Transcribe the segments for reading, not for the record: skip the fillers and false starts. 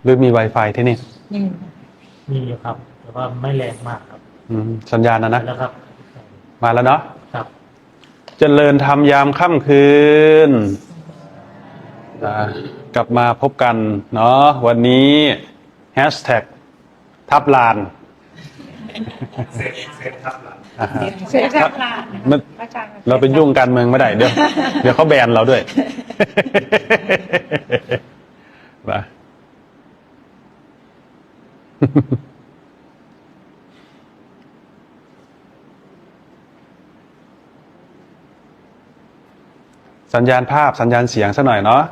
หรือมี Wi-Fi ที่นี่มีมีอยู่ครับแต่ว่าไม่แรงมากครับสัญญาณนะแล้วครับมาแล้วเนาะครับเจริญธรรมยามค่ำคืนกลับมาพบกันเนาะวันนี้แฮชแท็กทับลานเซฟทับลานเราไปยุ่งการเมืองไม่ได้เดี๋ยวเขาแบนเราด้วยนะสัญญาณภาพสัญญาณเสียงซะหน่อยเนาะ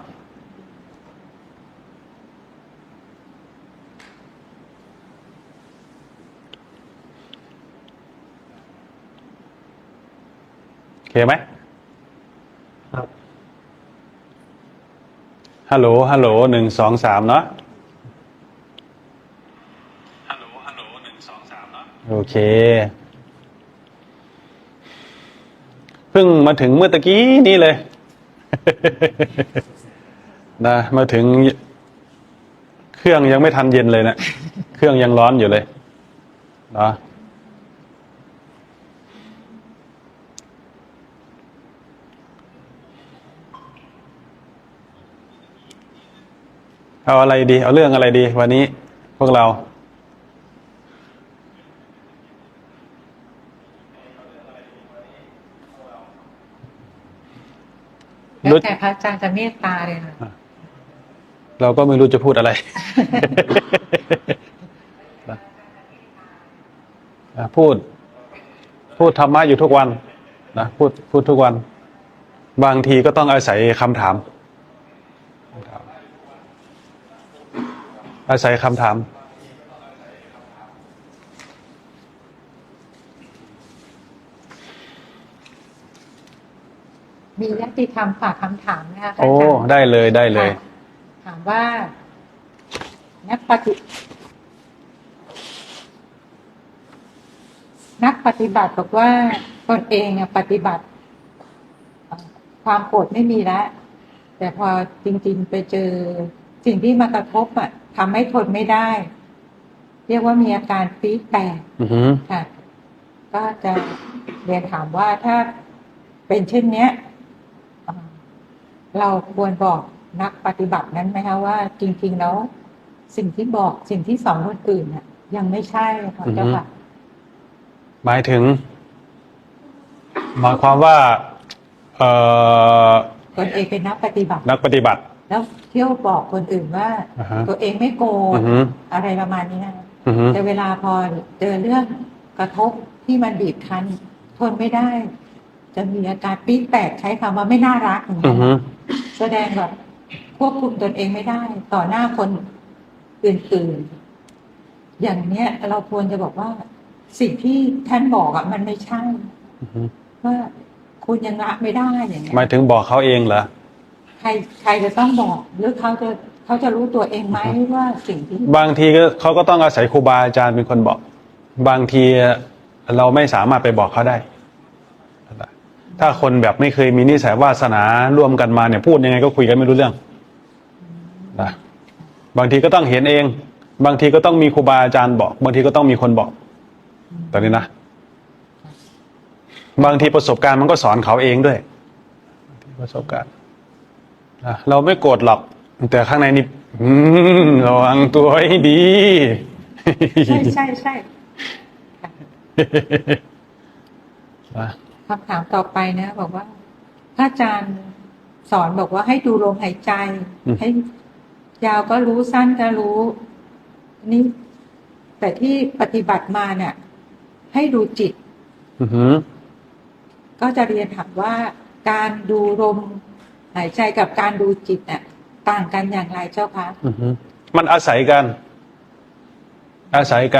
โอเคไหมครับฮัลโหล1 2 3เนาะฮัลโหล1 2 3เนาะโอเคเพิ่งมาถึงเมื่อตะกี้นี่เลยนะมาถึงเครื่องยังไม่ทันเย็นเลยนะเครื่องยังร้อนอยู่เลยเนาะเอาอะไรดีเอาเรื่องอะไรดีวันนี้พวกเราแล้วแต่พระอาจารย์จะเมตตาเลยนะเราก็ไม่รู้จะพูดอะไร พูดธรรมะอยู่ทุกวันนะพูดทุกวันบางทีก็ต้องอาศัยคำถามอาศัยคำถามมีญาติธรรมฝากคำถามนะคะโอ้ได้เลยถามว่านักปฏิบัติบอกว่าตนเองปฏิบัติความโกรธไม่มีแล้วแต่พอจริงๆไปเจอสิ่งที่มากระทบทำให้ทนไม่ได้ เรียกว่ามีอาการปี๊ดแตกค่ะ ก็จะเรียนถามว่าถ้าเป็นเช่นเนี้ยเราควรบอกนักปฏิบัตินั้นไหมคะว่าจริงๆแล้วสิ่งที่บอกสิ่งที่สอนคนอื่นยังไม่ใช่ค่ะเจ้าค่ะหมายถึงหมายความว่าตนเองเป็นนักปฏิบัติแล้วเที่ยวบอกคนอื่นว่าตัวเองไม่โกรธอะไรประมาณนี้นะแต่เวลาพอเจอเรื่องกระทบที่มันบีบคั้นทนไม่ได้จะมีอาการปี๊ดแตกใช้คำว่าไม่น่ารักอย่างนี้แสดงแบบควบคุมตนเองไม่ได้ต่อหน้าคนอื่นๆอย่างเนี้ยเราควรจะบอกว่าสิ่งที่ท่านบอกมันไม่ใช่ว่าคุณยังละไม่ได้อย่างเงี้ยหมายถึงบอกเขาเองเหรอใครจะต้องบอกหรือเขาจะรู้ตัวเองไหมว่าสิ่งที่บางทีเขาก็ต้องอาศัยครูบาอาจารย์เป็นคนบอกบางทีเราไม่สามารถไปบอกเขาได้ถ้าคนแบบไม่เคยมีนิสัยวาสนาร่วมกันมาเนี่ยพูดยังไงก็คุยกันไม่รู้เรื่องนะบางทีก็ต้องเห็นเองบางทีก็ต้องมีครูบาอาจารย์บอกบางทีก็ต้องมีคนบอกตอนนี้นะบางทีประสบการณ์มันก็สอนเขาเองด้วยประสบการณ์เราไม่โกรธหรอกแต่ข้างในนี่ระวังตัวให้ดีใช่คำถามต่อไปนะบอกว่าพระอาจารย์สอนบอกว่าให้ดูลมหายใจให้ยาวก็รู้สั้นก็รู้นี่แต่ที่ปฏิบัติมาเนี่ยให้ดูจิตก็จะเรียนถามว่าการดูลมหายใจกับการดูจิตต่างกันอย่างไรเจ้าคะมันอาศัยกั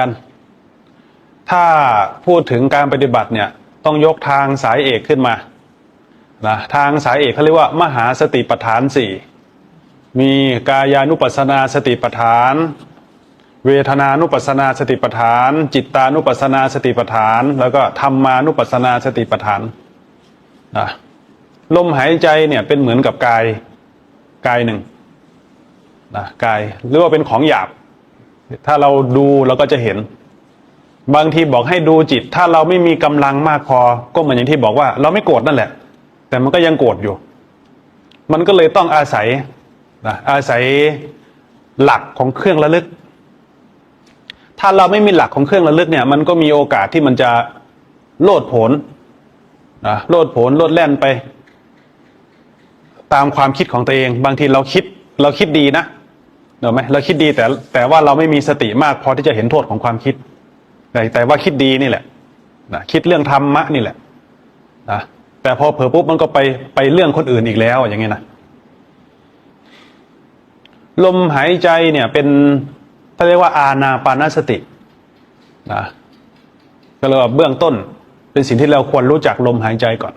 นถ้าพูดถึงการปฏิบัติเนี่ยต้องยกทางสายเอกขึ้นมานะทางสายเอกเขาเรียกว่ามหาสติปัฏฐาน4มีกายานุปัสสนาสติปัฏฐานเวทนานุปัสสนาสติปัฏฐานจิตตานุปัสสนาสติปัฏฐานแล้วก็ธรรมานุปัสสนาสติปัฏฐานนะลมหายใจเนี่ยเป็นเหมือนกับกายหนึ่ง นะกายหรือว่าเป็นของหยาบถ้าเราดูเราก็จะเห็นบางทีบอกให้ดูจิตถ้าเราไม่มีกำลังมากพอก็เหมือนอย่างที่บอกว่าเราไม่โกรธนั่นแหละแต่มันก็ยังโกรธอยู่มันก็เลยต้องอาศัยนะอาศัยหลักของเครื่องระลึกถ้าเราไม่มีหลักของเครื่องระลึกเนี่ยมันก็มีโอกาสที่มันจะโลดโผนนะโลดโผนโลดแล่นไปตามความคิดของตัวเองบางทีเราคิดดีนะเห็นไหมเราคิดดีแต่ว่าเราไม่มีสติมากพอที่จะเห็นโทษของความคิดแต่ว่าคิดดีนี่แหละนะคิดเรื่องธรรมะนี่แหละนะแต่พอเผลอปุ๊บมันก็ไปเรื่องคนอื่นอีกแล้วอย่างเงี้ยนะลมหายใจเนี่ยเป็นเขาเรียกว่าอานาปานสตินะก็เลยว่าเบื้องต้นเป็นสิ่งที่เราควรรู้จักลมหายใจก่อน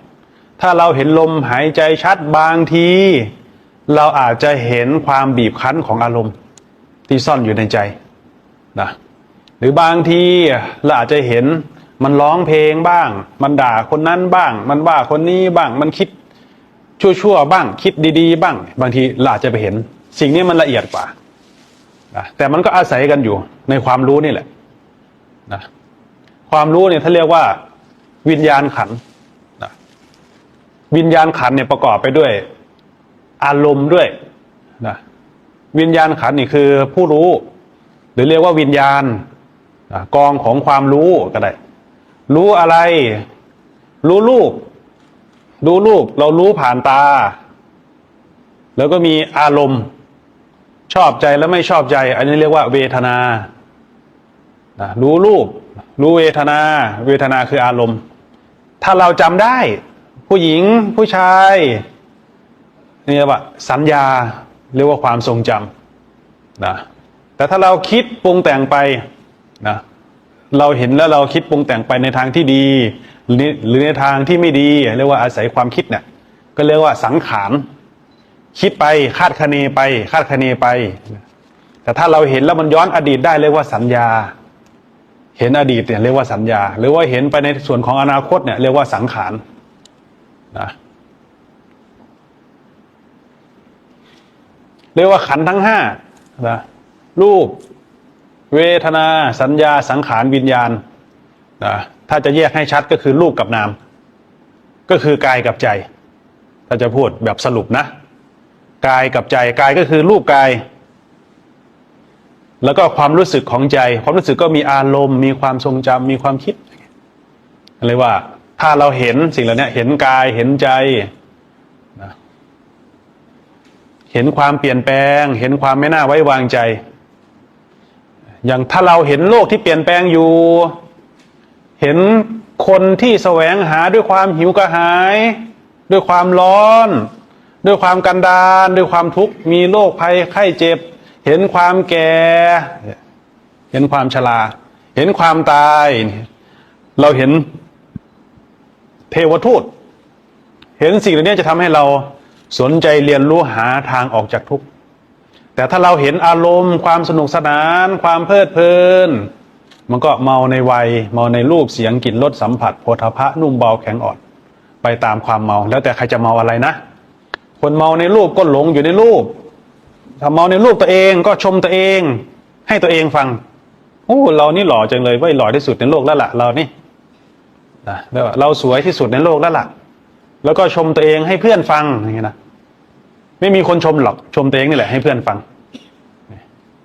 ถ้าเราเห็นลมหายใจชัดบางทีเราอาจจะเห็นความบีบคั้นของอารมณ์ที่ซ่อนอยู่ในใจนะหรือบางทีเราอาจจะเห็นมันร้องเพลงบ้างมันด่าคนนั้นบ้างมันว่าคนนี้บ้างมันคิดชั่วๆบ้างคิดดีๆบ้างบางทีเราอาจจะไปเห็นสิ่งนี้มันละเอียดกว่านะแต่มันก็อาศัยกันอยู่ในความรู้นี่แหละนะความรู้เนี่ยเขาเรียกว่าวิญญาณขันธ์นะวิญญาณขันธ์เนี่ยประกอบไปด้วยอารมณ์ด้วยนะวิญญาณขันธ์นี่คือผู้รู้หรือเรียกว่าวิญญาณนะกองของความรู้ก็ได้รู้อะไรรู้รูปเรารู้ผ่านตาแล้วก็มีอารมณ์ชอบใจและไม่ชอบใจอันนี้เรียกว่าเวทนานะรู้รูปรู้เวทนาคืออารมณ์ถ้าเราจำได้ผู้หญิงผู้ชายนี่เรียกว่าสัญญาเรียกว่าความทรงจำนะแต่ถ้าเราคิดปรุงแต่งไปนะเราเห็นแล้วเราคิดปรุงแต่งไปในทางที่ดีหรือในทางที่ไม่ดีเรียกว่าอาศัยความคิดเนี่ยก็เรียกว่าสังขารคิดไปคาดคะเนไปแต่ถ้าเราเห็นแล้วมันย้อนอดีตได้เรียกว่าสัญญาเห็นอดีตเนี่ยเรียกว่าสัญญาหรือว่าเห็นไปในส่วนของอนาคตเนี่ยเรียกว่าสังขารนะเรียกว่าขันธ์ทั้งห้านะรูปเวทนาสัญญาสังขารวิญญาณนะถ้าจะแยกให้ชัดก็คือรูปกับนามก็คือกายกับใจถ้าจะพูดแบบสรุปนะกายกับใจกายก็คือรูปกายแล้วก็ความรู้สึกของใจความรู้สึกก็มีอารมณ์มีความทรงจำมีความคิดเรียกว่าถ้าเราเห็นสิ่งเหล่านี้เห็นกายเห็นใจนะเห็นความเปลี่ยนแปลงเห็นความไม่น่าไว้วางใจอย่างถ้าเราเห็นโลกที่เปลี่ยนแปลงอยู่เห็นคนที่แสวงหาด้วยความหิวกระหายด้วยความร้อนด้วยความกันดารด้วยความทุกข์มีโรคภัยไข้เจ็บเห็นความแก่เห็นความชราเห็นความตายเราเห็นเทวทูตเห็นสิ่งเหล่านี้จะทำให้เราสนใจเรียนรู้หาทางออกจากทุกข์แต่ถ้าเราเห็นอารมณ์ความสนุกสนานความเพลิดเพลินมันก็เมาในวัยเมาในรูปเสียงกลิ่นรสสัมผัสโผฏฐัพพะนุ่มเบาแข็งอ่อนไปตามความเมาแล้วแต่ใครจะเมาอะไรนะคนเมาในรูปก็หลงอยู่ในรูปถ้าเมาในรูปตัวเองก็ชมตัวเองให้ตัวเองฟังโอ้เรานี่หล่อจังเลยว่าหล่อที่สุดในโลกแล้วล่ะเรานี่นะเราสวยที่สุดในโลกแล้วล่ะแล้วก็ชมตัวเองให้เพื่อนฟังอย่างเงี้ยนะไม่มีคนชมหรอกชมตัวเองนี่แหละให้เพื่อนฟัง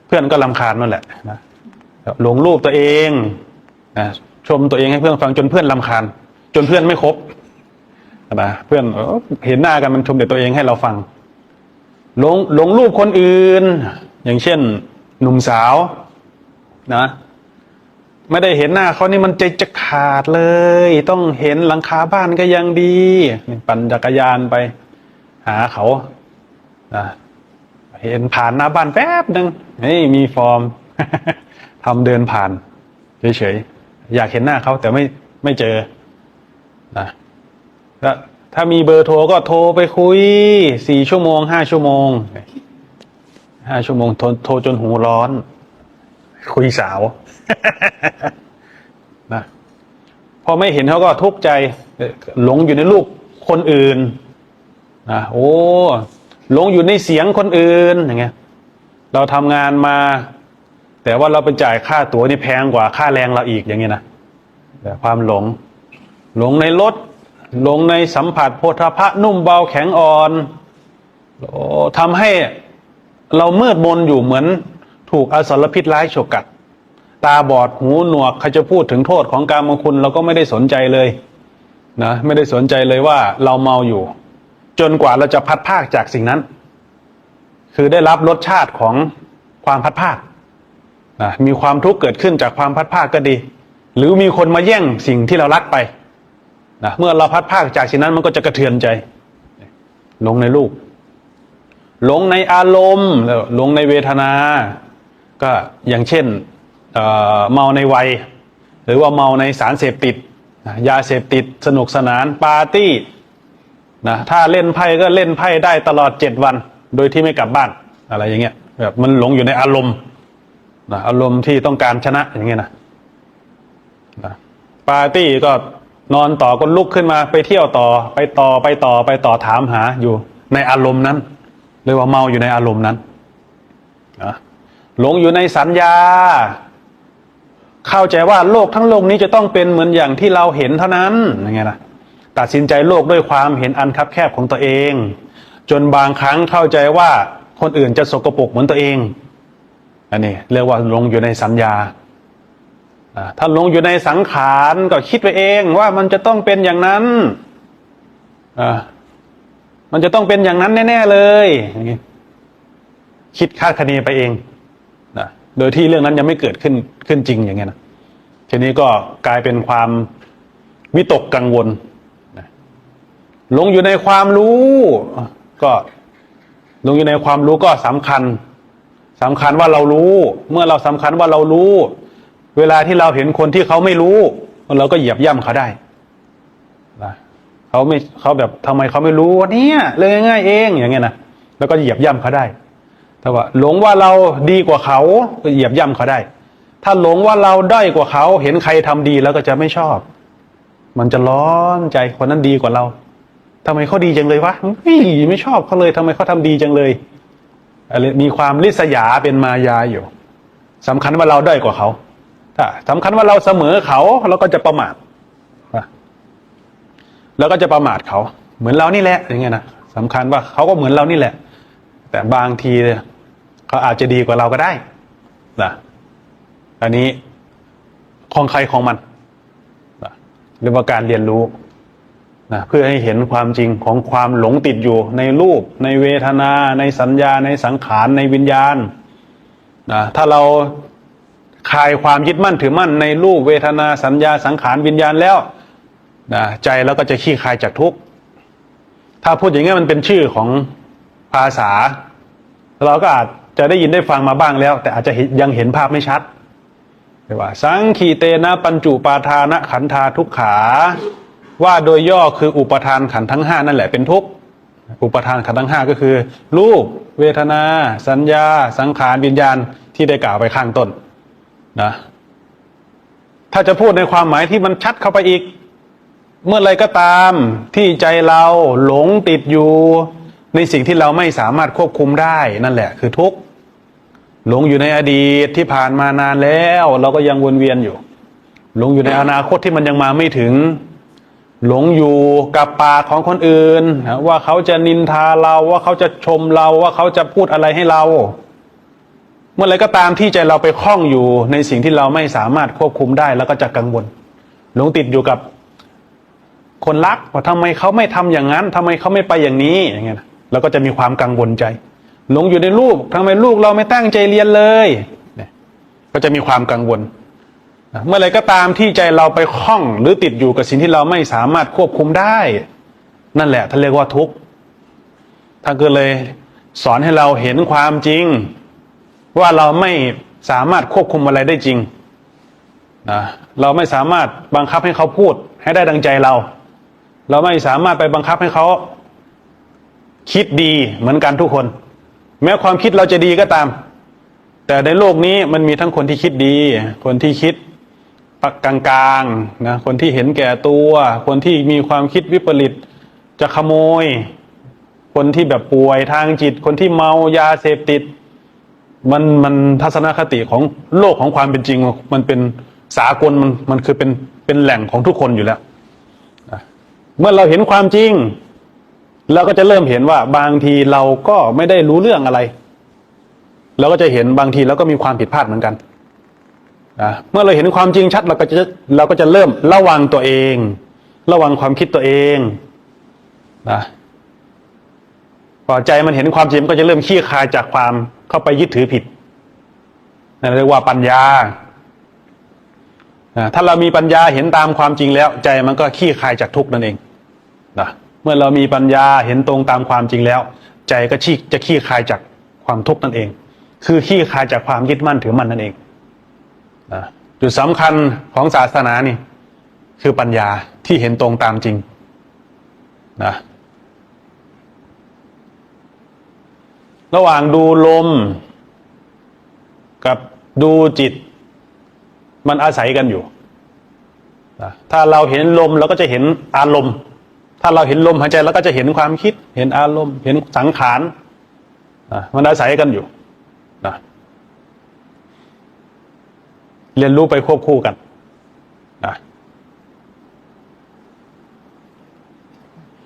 เพื่อนก็รำคาญนั่นแหละนะหลงรูปตัวเองนะชมตัวเองให้เพื่อนฟังจนเพื่อนรำคาญจนเพื่อนไม่คบนะเพื่อนเห็นหน้ากันมันชมแต่ตัวเองให้เราฟังหลงรูปคนอื่นอย่างเช่นหนุ่มสาวนะไม่ได้เห็นหน้าเขานี่มันใจจะขาดเลยต้องเห็นหลังคาบ้านก็ยังดีปั่นจักรยานไปหาเขานะเห็นผ่านหน้าบ้านแป๊บนึงมีฟอร์ม ทำเดินผ่านเฉยๆอยากเห็นหน้าเขาแต่ไม่เจอนะแล้วถ้ามีเบอร์โทรก็โทรไปคุย4 ชั่วโมง5 ชั่วโมง5 ชั่วโมงโทรจนหูร้อนคุยสาว นะพอไม่เห็นเขาก็ทุกข์ใจหลงอยู่ในรูปคนอื่นนะโอ้หลงอยู่ในเสียงคนอื่นอย่างเงี้ย เราทำงานมา แต่ว่าเราไปจ่ายค่าตั๋วนี่แพงกว่าค่าแรงเราอีกอย่างเงี้ยนะแต่ความหลงในรสหลงในสัมผัสโผฏฐัพพะนุ่มเบาแข็งอ่อนทำให้เรามืดมนอยู่เหมือนถูกอสรพิษร้ายฉกกัดตาบอดหูหนวกใครจะพูดถึงโทษของกามคุณเราก็ไม่ได้สนใจเลยนะไม่ได้สนใจเลยว่าเราเมาอยู่จนกว่าเราจะพัดภาคจากสิ่งนั้นคือได้รับรสชาติของความพัดภาคนะมีความทุกข์เกิดขึ้นจากความพัดภาคก็ดีหรือมีคนมาแย่งสิ่งที่เรารักไปนะเมื่อเราพัดภาคจากสิ่งนั้นมันก็จะกระเทือนใจหลงในรูปหลงในอารมณ์หลงในเวทนาก็อย่างเช่นเมาในวัยหรือว่าเมาในสารเสพติดยาเสพติดสนุกสนานปาร์ตี้นะถ้าเล่นไพ่ก็เล่นไพ่ได้ตลอด7 วันโดยที่ไม่กลับบ้านอะไรอย่างเงี้ยแบบมันหลงอยู่ในอารมณ์นะอารมณ์ที่ต้องการชนะอย่างเงี้ยนะปาร์ตี้ก็นอนต่อก็ลุกขึ้นมาไปเที่ยวต่อไปต่อถามหาอยู่ในอารมณ์นั้นเรียกว่าเมาอยู่ในอารมณ์นั้นนะหลงอยู่ในสัญญาเข้าใจว่าโลกทั้งโลกนี้จะต้องเป็นเหมือนอย่างที่เราเห็นเท่านั้นอย่างเงี้ยนะตัดสินใจโลกด้วยความเห็นอันคับแคบของตัวเองจนบางครั้งเข้าใจว่าคนอื่นจะสกปรกเหมือนตัวเองอันนี้เรียกว่าหลงอยู่ในสัญญาถ้าหลงอยู่ในสังขารก็คิดไปเองว่ามันจะต้องเป็นอย่างนั้นมันจะต้องเป็นอย่างนั้นแน่ๆเลยอย่างนี้คิดคาดคะเนไปเองนะโดยที่เรื่องนั้นยังไม่เกิดขึ้นจริงอย่างเงี้ยนะทีนี้ก็กลายเป็นความวิตกกังวลนะหลงอยู่ในความรู้ก็หลงอยู่ในความรู้ก็สำคัญว่าเรารู้เมื่อเราสำคัญว่าเรารู้เวลาที่เราเห็นคนที่เขาไม่รู้เราก็เหยียบย่ำเขาได้นะเขาแบบทำไมเขาไม่รู้เนี่ยเรื่องง่ายๆเองอย่างเงี้ยนะแล้วก็เหยียบย่ำเขาได้แต่ว่าหลงว่าเราดีกว่าเขาก็เหยียบย่ำเขาได้ถ้าหลงว่าเราด้อยกว่าเขาเห็นใครทำดีแล้วก็จะไม่ชอบมันจะร้อนใจคนนั้นดีกว่าเราทำไมเขาดีจังเลยวะไม่ชอบเขาเลยทำไมเขาทำดีจังเลยมีความริษยาเป็นมายาอยู่สำคัญว่าเราด้อยกว่าเขาถ้าสำคัญว่าเราเสมอเขาเราก็จะประมาทแล้วก็จะประมาทเขาเหมือนเรานี่แหละอย่างเงี้ยนะสำคัญว่าเขาก็เหมือนเรานี่แหละแต่บางทีเขาอาจจะดีกว่าเราก็ได้นะอันนี้ของใครของมันนะเรียกว่าการเรียนรู้นะเพื่อให้เห็นความจริงของความหลงติดอยู่ในรูปในเวทนาในสัญญาในสังขารในวิญญาณนะถ้าเราคลายความยึดมั่นถือมั่นในรูปเวทนาสัญญาสังขารวิญญาณแล้วนะใจเราก็จะคลี่คลายจากทุกข์ถ้าพูดอย่างนี้มันเป็นชื่อของภาษาเราก็อาจจะได้ยินได้ฟังมาบ้างแล้วแต่อาจจะยังเห็นภาพไม่ชัดว่าสังคีเตนะปัญจุปาทานะขันธาทุกขาว่าโดยย่อคืออุปทานขันธ์ทั้ง5นั่นแหละเป็นทุกข์อุปทานขันธ์ทั้ง5ก็คือรูปเวทนาสัญญาสังขารวิญญาณที่ได้กล่าวไปข้างต้นนะถ้าจะพูดในความหมายที่มันชัดเข้าไปอีกเมื่อไรก็ตามที่ใจเราหลงติดอยู่ในสิ่งที่เราไม่สามารถควบคุมได้นั่นแหละคือทุกข์หลงอยู่ในอดีตที่ผ่านมานานแล้วเราก็ยังวนเวียนอยู่หลงอยู่ในอนาคตที่มันยังมาไม่ถึงหลงอยู่กับปากของคนอื่นว่าเขาจะนินทาเราว่าเขาจะชมเราว่าเขาจะพูดอะไรให้เราเมื่อไรก็ตามที่ใจเราไปคล้องอยู่ในสิ่งที่เราไม่สามารถควบคุมได้แล้วก็จะกังวลหลงติดอยู่กับคนรักว่าทำไมเขาไม่ทำอย่างนั้นทำไมเขาไม่ไปอย่างนี้อย่างเงี้ยแล้วก็จะมีความกังวลใจหลงอยู่ในลูกทำไมลูกเราไม่ตั้งใจเรียนเลยก็จะมีความกังวลเมื่อไรก็ตามที่ใจเราไปคล้องหรือติดอยู่กับสิ่งที่เราไม่สามารถควบคุมได้นั่นแหละท่านเรียกว่าทุกข์ท่านก็เลยสอนให้เราเห็นความจริงว่าเราไม่สามารถควบคุมอะไรได้จริงนะเราไม่สามารถบังคับให้เขาพูดให้ได้ดังใจเราไม่สามารถไปบังคับให้เขาคิดดีเหมือนกันทุกคนแม้ความคิดเราจะดีก็ตามแต่ในโลกนี้มันมีทั้งคนที่คิดดีคนที่คิดกลางๆนะคนที่เห็นแก่ตัวคนที่มีความคิดวิปริตจะขโมยคนที่แบบป่วยทางจิตคนที่เมายาเสพติด มันทัศนคติของโลกของความเป็นจริงมันเป็นสากลมันคือเป็นแหล่งของทุกคนอยู่แล้วเมื่อเราเห็นความจริงเราก็จะเริ่มเห็นว่าบางทีเราก็ไม่ได้รู้เรื่องอะไรเราก็จะเห็นบางทีเราก็มีความผิดพลาดเหมือนกันเมื่อเราเห็นความจริงชัดเราก็จะเริ่มระวังตัวเองระวังความคิดตัวเองพอใจมันเห็นความจริงก็จะเริ่มขี้คายจากความเข้าไปยึดถือผิดนั่นเรียกว่าปัญญาถ้าเรามีปัญญาเห็นตามความจริงแล้วใจมันก็ขี้คายจากทุกข์นั่นเองเมื่อเรามีปัญญาเห็นตรงตามความจริงแล้วใจก็จะขี้คายจากความทุกข์นั่นเองคือขี้คายจากความยึดมั่นถือมั่นนั่นเองจุดสำคัญของศาสนานี่คือปัญญาที่เห็นตรงตามจริงระหว่างดูลมกับดูจิตมันอาศัยกันอยู่ถ้าเราเห็นลมเราก็จะเห็นอารมณ์ถ้าเราเห็นลมหายใจเราก็จะเห็นความคิดเห็นอารมณ์เห็นสังขารมันอาศัยกันอยู่เรียนรู้ไปควบคู่กัน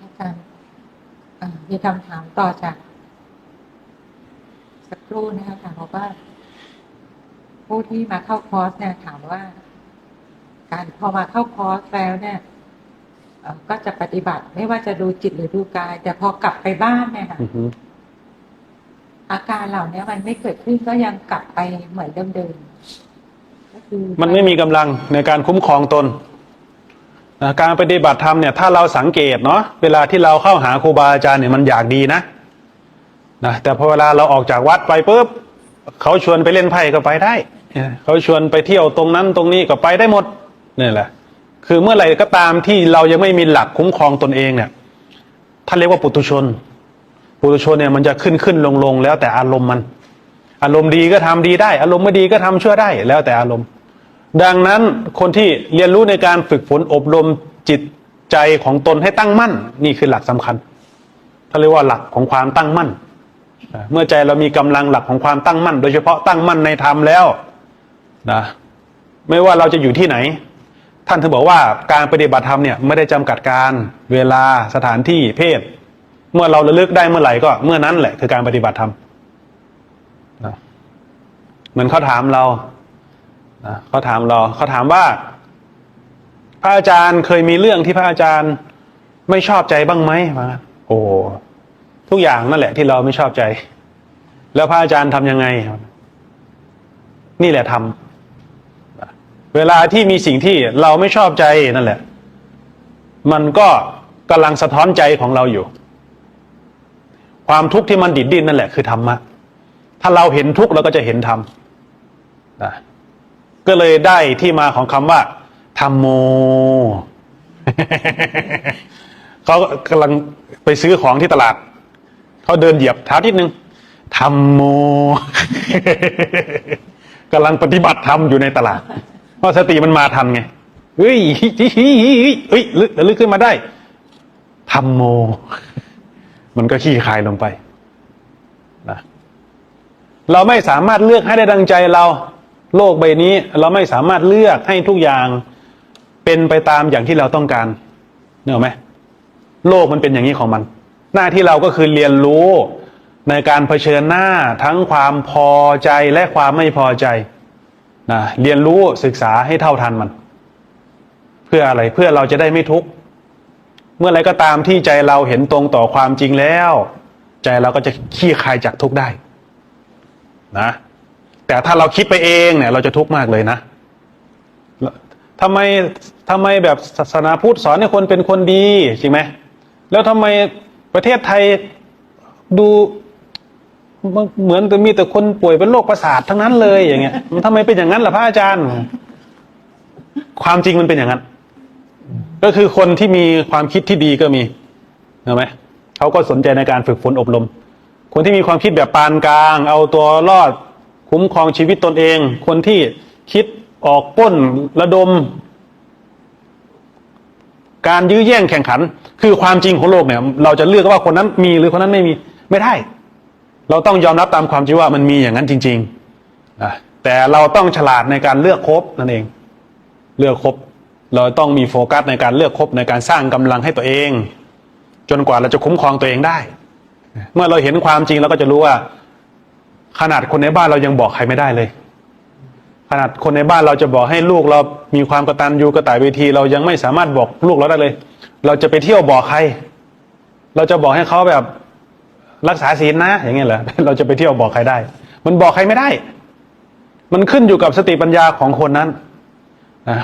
อาจารย์มีคำถามต่อจากสักครู่นะคะถามว่าผู้ที่มาเข้าคอร์สเนี่ยถามว่าการพอมาเข้าคอร์สแล้วเนี่ยก็จะปฏิบัติไม่ว่าจะดูจิตหรือดูกายแต่พอกลับไปบ้านเนี่ยค่ะอาการเหล่านี้มันไม่เกิดขึ้นก็ยังกลับไปเหมือนเดิมๆก็คือมันไม่มีกำลังในการคุ้มครองตนการปฏิบัติธรรมเนี่ยถ้าเราสังเกตเนาะเวลาที่เราเข้าหาครูบาอาจารย์เนี่ยมันอยากดีนะแต่พอเวลาเราออกจากวัดไปปุ๊บเขาชวนไปเล่นไพ่ก็ไปได้เขาชวนไปเที่ยวตรงนั้นตรงนี้ก็ไปได้หมดนี่แหละคือเมื่อไหร่ก็ตามที่เรายังไม่มีหลักคุ้มครองตนเองเนี่ยท่านเรียกว่าปุถุชนเนี่ยมันจะขึ้นลงแล้วแต่อารมณ์มันอารมณ์ดีก็ทำดีได้อารมณ์ไม่ดีก็ทำชั่วได้แล้วแต่อารมณ์ดังนั้นคนที่เรียนรู้ในการฝึกฝนอบรมจิตใจของตนให้ตั้งมั่นนี่คือหลักสำคัญท่านเรียกว่าหลักของความตั้งมั่นเมื่อใจเรามีกำลังหลักของความตั้งมั่นโดยเฉพาะตั้งมั่นในธรรมแล้วไม่ว่าเราจะอยู่ที่ไหนท่านถึงบอกว่าการปฏิบัติธรรมเนี่ยไม่ได้จำกัดการเวลาสถานที่เพศเมื่อเราระลึกได้เมื่อไหร่ก็เมื่อนั้นแหละคือการปฏิบัติธรรมเหมือนเขาถามเราเขาถามว่าพระอาจารย์เคยมีเรื่องที่พระอาจารย์ไม่ชอบใจบ้างไหมโอ้ทุกอย่างนั่นแหละที่เราไม่ชอบใจแล้วพระอาจารย์ทำยังไงนี่แหละทำเวลาที่มีสิ่งที่เราไม่ชอบใจนั่นแหละมันก็กำลังสะท้อนใจของเราอยู่ความทุกข์ที่มันดิดดิ้นนั่นแหละคือธรรมะถ้าเราเห็นทุกข์เราก็จะเห็นธรรมก็เลยได้ที่มาของคำว่าธัมโม เขากำลังไปซื้อของที่ตลาดเขาเดินเหยียบเท้านิดนึงธัมโม กำลังปฏิบัติธรรมอยู่ในตลาดเพราะสติมันมาทันไงเฮ้ยลึกขึ้นมาได้ธัมโม มันก็ขี้คายลงไปนะเราไม่สามารถเลือกให้ได้ดังใจเราโลกใบนี้เราไม่สามารถเลือกให้ทุกอย่างเป็นไปตามอย่างที่เราต้องการเนอะไหมโลกมันเป็นอย่างนี้ของมันหน้าที่เราก็คือเรียนรู้ในการเผชิญหน้าทั้งความพอใจและความไม่พอใจนะเรียนรู้ศึกษาให้เท่าทันมันเพื่ออะไรเพื่อเราจะได้ไม่ทุกข์เมื่อไรก็ตามที่ใจเราเห็นตรงต่อความจริงแล้วใจเราก็จะขี้คายจากทุกข์ได้นะแต่ถ้าเราคิดไปเองเนี่ยเราจะทุกข์มากเลยนะทำไมแบบศาสนาพุทธสอนให้คนเป็นคนดีจริงไหมแล้วทำไมประเทศไทยดูเหมือนจะมีแต่คนป่วยเป็นโรคประสาททั้งนั้นเลยอย่างเงี้ยมันทำไมเป็นอย่างนั้นล่ะพระอาจารย์ความจริงมันเป็นอย่างนั้นก็คือคนที่มีความคิดที่ดีก็มีเห็นไหมเขาก็สนใจในการฝึกฝนอบรมคนที่มีความคิดแบบปานกลางเอาตัวรอดคุ้มครองชีวิตตนเองคนที่คิดออกปล้นระดมการยื้อแย่งแข่งขันคือความจริงของโลกเนี่ยเราจะเลือกว่าคนนั้นมีหรือคนนั้นไม่มีไม่ได้ เราต้องยอมรับตามความจริงว่ามันมีอย่างนั้นจริงๆนะแต่เราต้องฉลาดในการเลือกคบนั่นเองเลือกคบเราต้องมีโฟกัสในการเลือกคบในการสร้างกำลังให้ตัวเองจนกว่าเราจะคุ้มครองตัวเองได้เมื่อเราเห็นความจริงเราก็จะรู้ว่าขนาดคนในบ้านเรายังบอกใครไม่ได้เลยขนาดคนในบ้านเราจะบอกให้ลูกเรามีความกตัญญูกตเวทีเรายังไม่สามารถบอกลูกเราได้เลยเราจะไปเที่ยวบอกใครเราจะบอกให้เขาแบบรักษาศีลนะอย่างเงี้ยเหรอเราจะไปเที่ยวบอกใครได้มันบอกใครไม่ได้มันขึ้นอยู่กับสติปัญญาของคนนั้น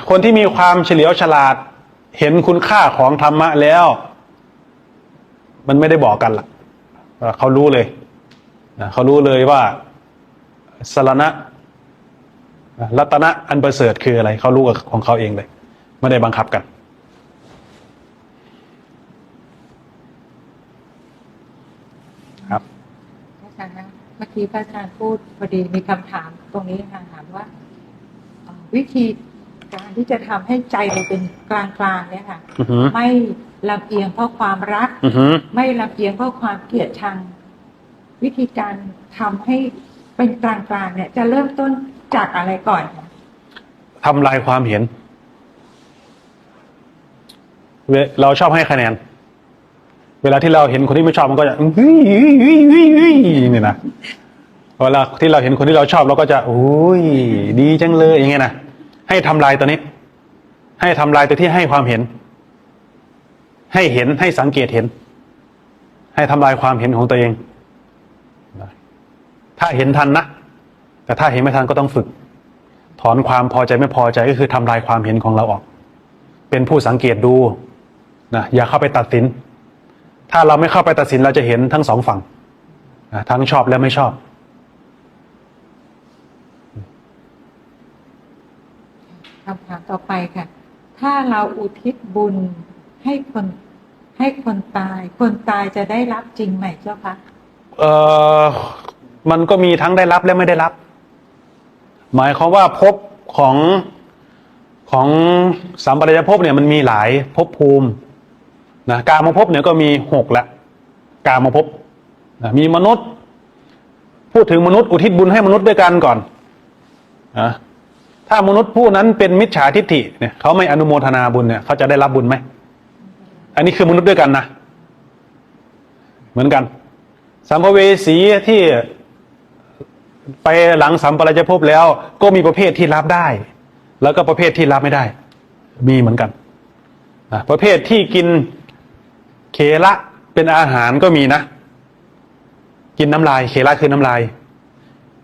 คนที่มีความเฉลียวฉลาดเห็นคุณค่าของธรรมะแล้วมันไม่ได้บอกกันล่ะเขารู้เลยเขารู้เลยว่าสรณะรัตนะอันประเสริฐคืออะไรเขารู้ของเขาเองเลยไม่ได้บังคับกันครับพระอาจารย์นะเมื่อกี้พระอาจารย์พูดพอดีมีคำถามตรงนี้ค่ะถามว่าวิธีการที่จะทำให้ใจเราเป็นกลางๆเนี่ยค่ะไม่ลำเอียงเพราะความรักไม่ลำเอียงเพราะความเกลียดชังวิธีการทำให้เป็นกลางๆเนี่ยจะเริ่มต้นจากอะไรก่อนคะทำลายความเห็นเราชอบให้คะแนนเวลาที่เราเห็นคนที่ไม่ชอบมันก็จะนี่นะเวลาที่เราเห็นคนที่เราชอบเราก็จะโอ้ยดีจังเลยอย่างเงี้ยนะให้ทำลายตัวนี้ให้ทำลายตัวที่ให้ความเห็นให้เห็นให้สังเกตเห็นให้ทำลายความเห็นของตัวเองถ้าเห็นทันนะแต่ถ้าเห็นไม่ทันก็ต้องฝึกถอนความพอใจไม่พอใจก็คือทำลายความเห็นของเราออกเป็นผู้สังเกตดูนะอย่าเข้าไปตัดสินถ้าเราไม่เข้าไปตัดสินเราจะเห็นทั้งสองฝั่งทั้งชอบและไม่ชอบคำถามต่อไปค่ะถ้าเราอุทิศบุญให้คนตายคนตายจะได้รับจริงไหมเจ้าคะมันก็มีทั้งได้รับและไม่ได้รับหมายความว่าภพของสัมปรายภพเนี่ยมันมีหลายภพภูมินะกามภพเนี่ยก็มี6ละกามภพนะมีมนุษย์พูดถึงมนุษย์อุทิศบุญให้มนุษย์ด้วยกันก่อนนะถ้ามนุษย์ผู้นั้นเป็นมิจฉาทิฏฐิเนี่ยเขาไม่อนุโมทนาบุญเนี่ยเขาจะได้รับบุญไหมอันนี้คือมนุษย์ด้วยกันนะเหมือนกันสัมภเวสีที่ไปหลังสัมปรายภพแล้วก็มีประเภทที่รับได้แล้วก็ประเภทที่รับไม่ได้มีเหมือนกันประเภทที่กินเคละเป็นอาหารก็มีนะกินน้ำลายเคละคือน้ำลาย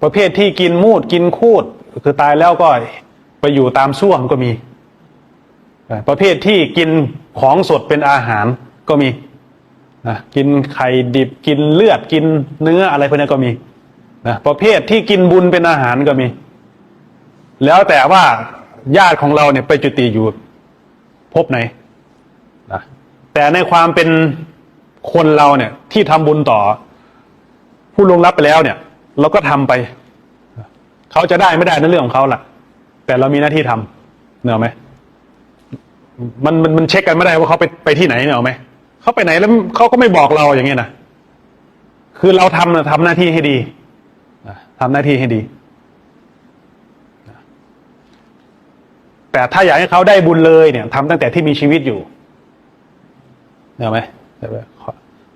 ประเภทที่กินมูดกินคูดคือตายแล้วก็ไปอยู่ตามส้วมก็มีประเภทที่กินของสดเป็นอาหารก็มีกินไข่ดิบกินเลือดกินเนื้ออะไรพวกนี้ก็มีประเภทที่กินบุญเป็นอาหารก็มีแล้วแต่ว่าญาติของเราเนี่ยไปจุติอยู่ภพไหนนะแต่ในความเป็นคนเราเนี่ยที่ทำบุญต่อผู้ล่วงลับไปแล้วเนี่ยเราก็ทำไปเขาจะได้ไม่ได้นั่นเรื่องของเขาล่ะแต่เรามีหน้าที่ทำเนอะไหมมันเช็คกันไม่ได้ว่าเขาไปที่ไหนเนอะไหมเขาไปไหนแล้วเขาก็ไม่บอกเราอย่างเงี้ยนะคือเราทำหน้าที่ให้ดีทำหน้าที่ให้ดีแต่ถ้าอยากให้เขาได้บุญเลยเนี่ยทำตั้งแต่ที่มีชีวิตอยู่เห็นไหม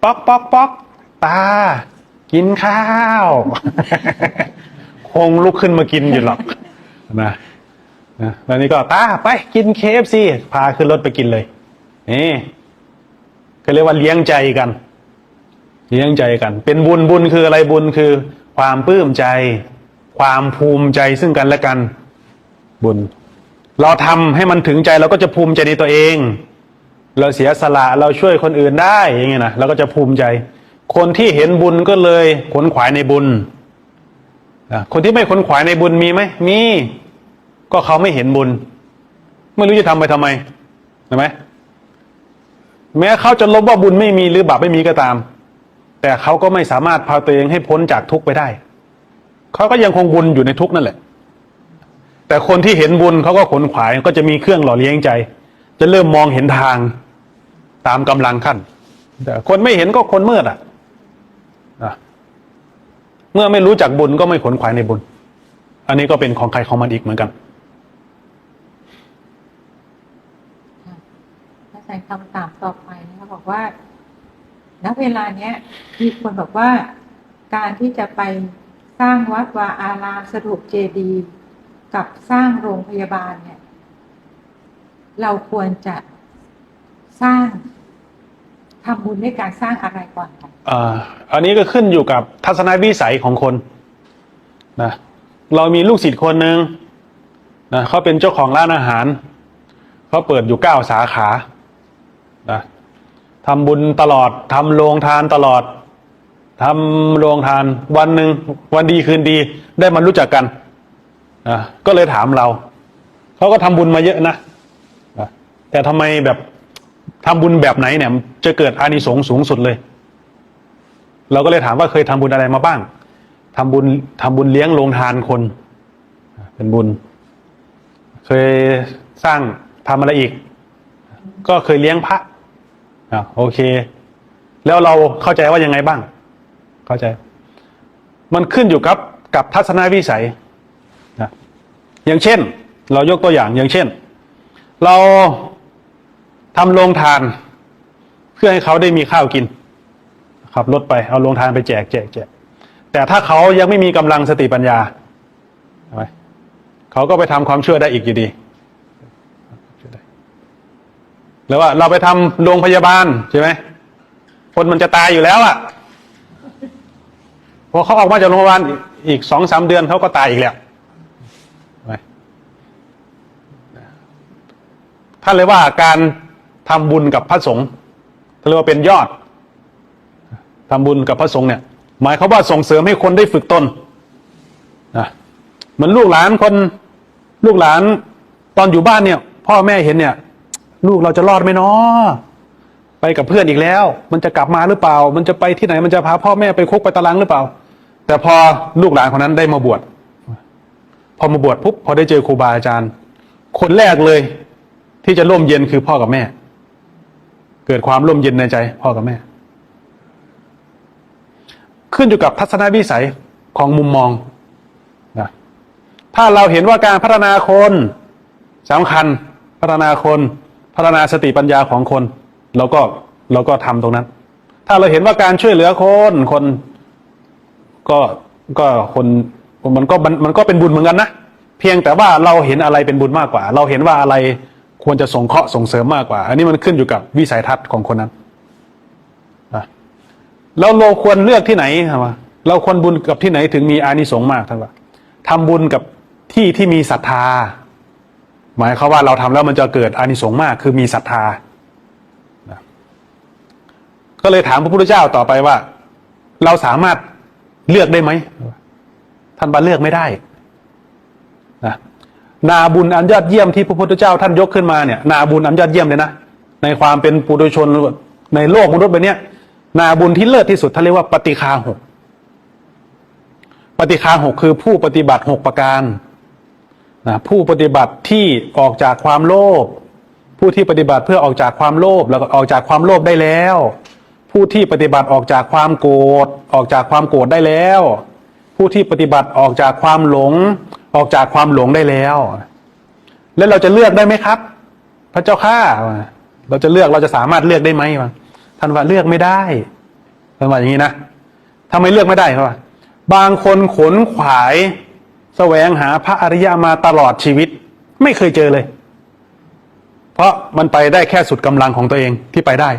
ป๊อกป๊อกป๊อกตากินข้าวคงลุกขึ้นมากินอยู่หรอกนะแล้วนี่ก็ตาไปกิน KFC พาขึ้นรถไปกินเลยนี่ก็เรียกว่าเลี้ยงใจกันเลี้ยงใจกันเป็นบุญคืออะไรบุญคือความปลื้มใจความภูมิใจซึ่งกันและกันบุญเราทำให้มันถึงใจเราก็จะภูมิใจในตัวเองเราเสียสละเราช่วยคนอื่นได้อย่างเงี้ยนะเราก็จะภูมิใจคนที่เห็นบุญก็เลยขวนขวายในบุญคนที่ไม่ขวนขวายในบุญมีไหมมีก็เขาไม่เห็นบุญไม่รู้จะทำไปทำไมเห็นไหมแม้เขาจะลบว่าบุญไม่มีหรือบาปไม่มีก็ตามแต่เขาก็ไม่สามารถพาตัวเองให้พ้นจากทุกข์ไปได้เขาก็ยังคงบุญอยู่ในทุกข์นั่นแหละแต่คนที่เห็นบุญเขาก็ขนขวายก็จะมีเครื่องหล่อเลี้ยงใจจะเริ่มมองเห็นทางตามกำลังขั้นแต่คนไม่เห็นก็คนมืด เมื่อไม่รู้จักบุญก็ไม่ขวนขวายในบุญ อันนี้ก็เป็นของใครของมันอีกเหมือนกันอาจารย์คำถามต่อไปนะคะบอกว่าณเวลาเนี้ยมีคนบอกว่าการที่จะไปสร้างวัดวาอารามสถูปเจดีย์กับสร้างโรงพยาบาลเนี่ยเราควรจะสร้างทำบุญด้วยการสร้างอะไรก่อนคะอันนี้ก็ขึ้นอยู่กับทัศนวิสัยของคนนะเรามีลูกศิษย์คนหนึ่งนะเขาเป็นเจ้าของร้านอาหารเขาเปิดอยู่9 สาขานะทำบุญตลอดทำโรงทานตลอดทำโรงทานวันหนึ่งวันดีคืนดีได้มารู้จักกันนะก็เลยถามเราเขาก็ทำบุญมาเยอะนะแต่ทำไมแบบทำบุญแบบไหนเนี่ยจะเกิดอานิสงส์สูงสุดเลยเราก็เลยถามว่าเคยทำบุญอะไรมาบ้างทำบุญเลี้ยงโรงทานคนเป็นบุญเคยสร้างทำอะไรอีกก็เคยเลี้ยงพระโอเคแล้วเราเข้าใจว่ายังไงบ้างเข้าใจมันขึ้นอยู่กับทัศนวิสัยนะอย่างเช่นเรายกตัวอย่างอย่างเช่นเราทำโรงทานเพื่อให้เขาได้มีข้าวกินขับรถไปเอาโรงทานไปแจกแต่ถ้าเขายังไม่มีกำลังสติปัญญาเขาก็ไปทำความชั่วได้อีกอยู่ดีหรือว่าเราไปทำโรงพยาบาลใช่ไหมคนมันจะตายอยู่แล้วอ่ะพอเขาออกมาจากโรงพยาบาลอีก2-3 เดือนเขาก็ตายอีกแล้วท่านเลยว่าการทำบุญกับพระสงฆ์เรียกว่าเป็นยอดทำบุญกับพระสงฆ์เนี่ยหมายเขาว่าส่งเสริมให้คนได้ฝึกตนนะเหมือนลูกหลานตอนอยู่บ้านเนี่ยพ่อแม่เห็นเนี่ยลูกเราจะรอดไหมเนาะไปกับเพื่อนอีกแล้วมันจะกลับมาหรือเปล่ามันจะไปที่ไหนมันจะพาพ่อแม่ไปคุกไปตารางหรือเปล่าแต่พอลูกหลานคนนั้นได้มาบวชพอมาบวชปุ๊บพอได้เจอครูบาอาจารย์คนแรกเลยที่จะร่มเย็นคือพ่อกับแม่เกิดความร่มเย็นในใจพ่อกับแม่ขึ้นอยู่กับทัศนวิสัยของมุมมองนะถ้าเราเห็นว่าการพัฒนาคนสำคัญพัฒนาคนพัฒนาสติปัญญาของคนเราก็ทำตรงนั้นถ้าเราเห็นว่าการช่วยเหลือคนคนมันก็เป็นบุญเหมือนกันนะเพียงแต่ว่าเราเห็นอะไรเป็นบุญมากกว่าเราเห็นว่าอะไรควรจะส่งเคราะห์ส่งเสริมมากกว่าอันนี้มันขึ้นอยู่กับวิสัยทัศน์ของคนนั้นแล้วเราควรเลือกที่ไหนครับเราควรบุญกับที่ไหนถึงมีอานิสงส์มากท่านว่าทำบุญกับที่มีศรัทธาหมายความว่าเราทำแล้วมันจะเกิดอานิสงส์มากคือมีศรัทธาก็เลยถามพระพุทธเจ้าต่อไปว่าเราสามารถเลือกได้ไหมท่านบอกเลือกไม่ได้นะนาบุญอันยอดเยี่ยมที่พระพุทธเจ้าท่านยกขึ้นมาเนี่ยนาบุญอันยอดเยี่ยมเลยนะในความเป็นปุถุชนในโลกมนุษย์แบบนี้นาบุญที่เลิศที่สุดท่านเรียกว่าปฏิฆาหกปฏิฆาหกคือผู้ปฏิบัติ6 ประการนะผู้ปฏิบัติที่ออกจากความโลภผู้ที่ปฏิบัติเพื่อออกจากความโลภแล้วก็ออกจากความโลภได้แล้วผู้ที่ปฏิบัติออกจากความโกรธออกจากความโกรธได้แล้วผู้ที่ปฏิบัติออกจากความหลงออกจากความหลงได้แล้วแล้วเราจะเลือกได้ไหมครับพระเจ้าข้าเราจะเลือกเราจะสามารถเลือกได้ไหมท่านว่าเลือกไม่ได้ท่านว่าอย่างนี้นะทำไมเลือกไม่ได้ครับบางคนขนขวายแสวงหาพระอริยะมาตลอดชีวิตไม่เคยเจอเลยเพราะมันไปได้แค่สุดกำลังของตัวเองที่ไปได้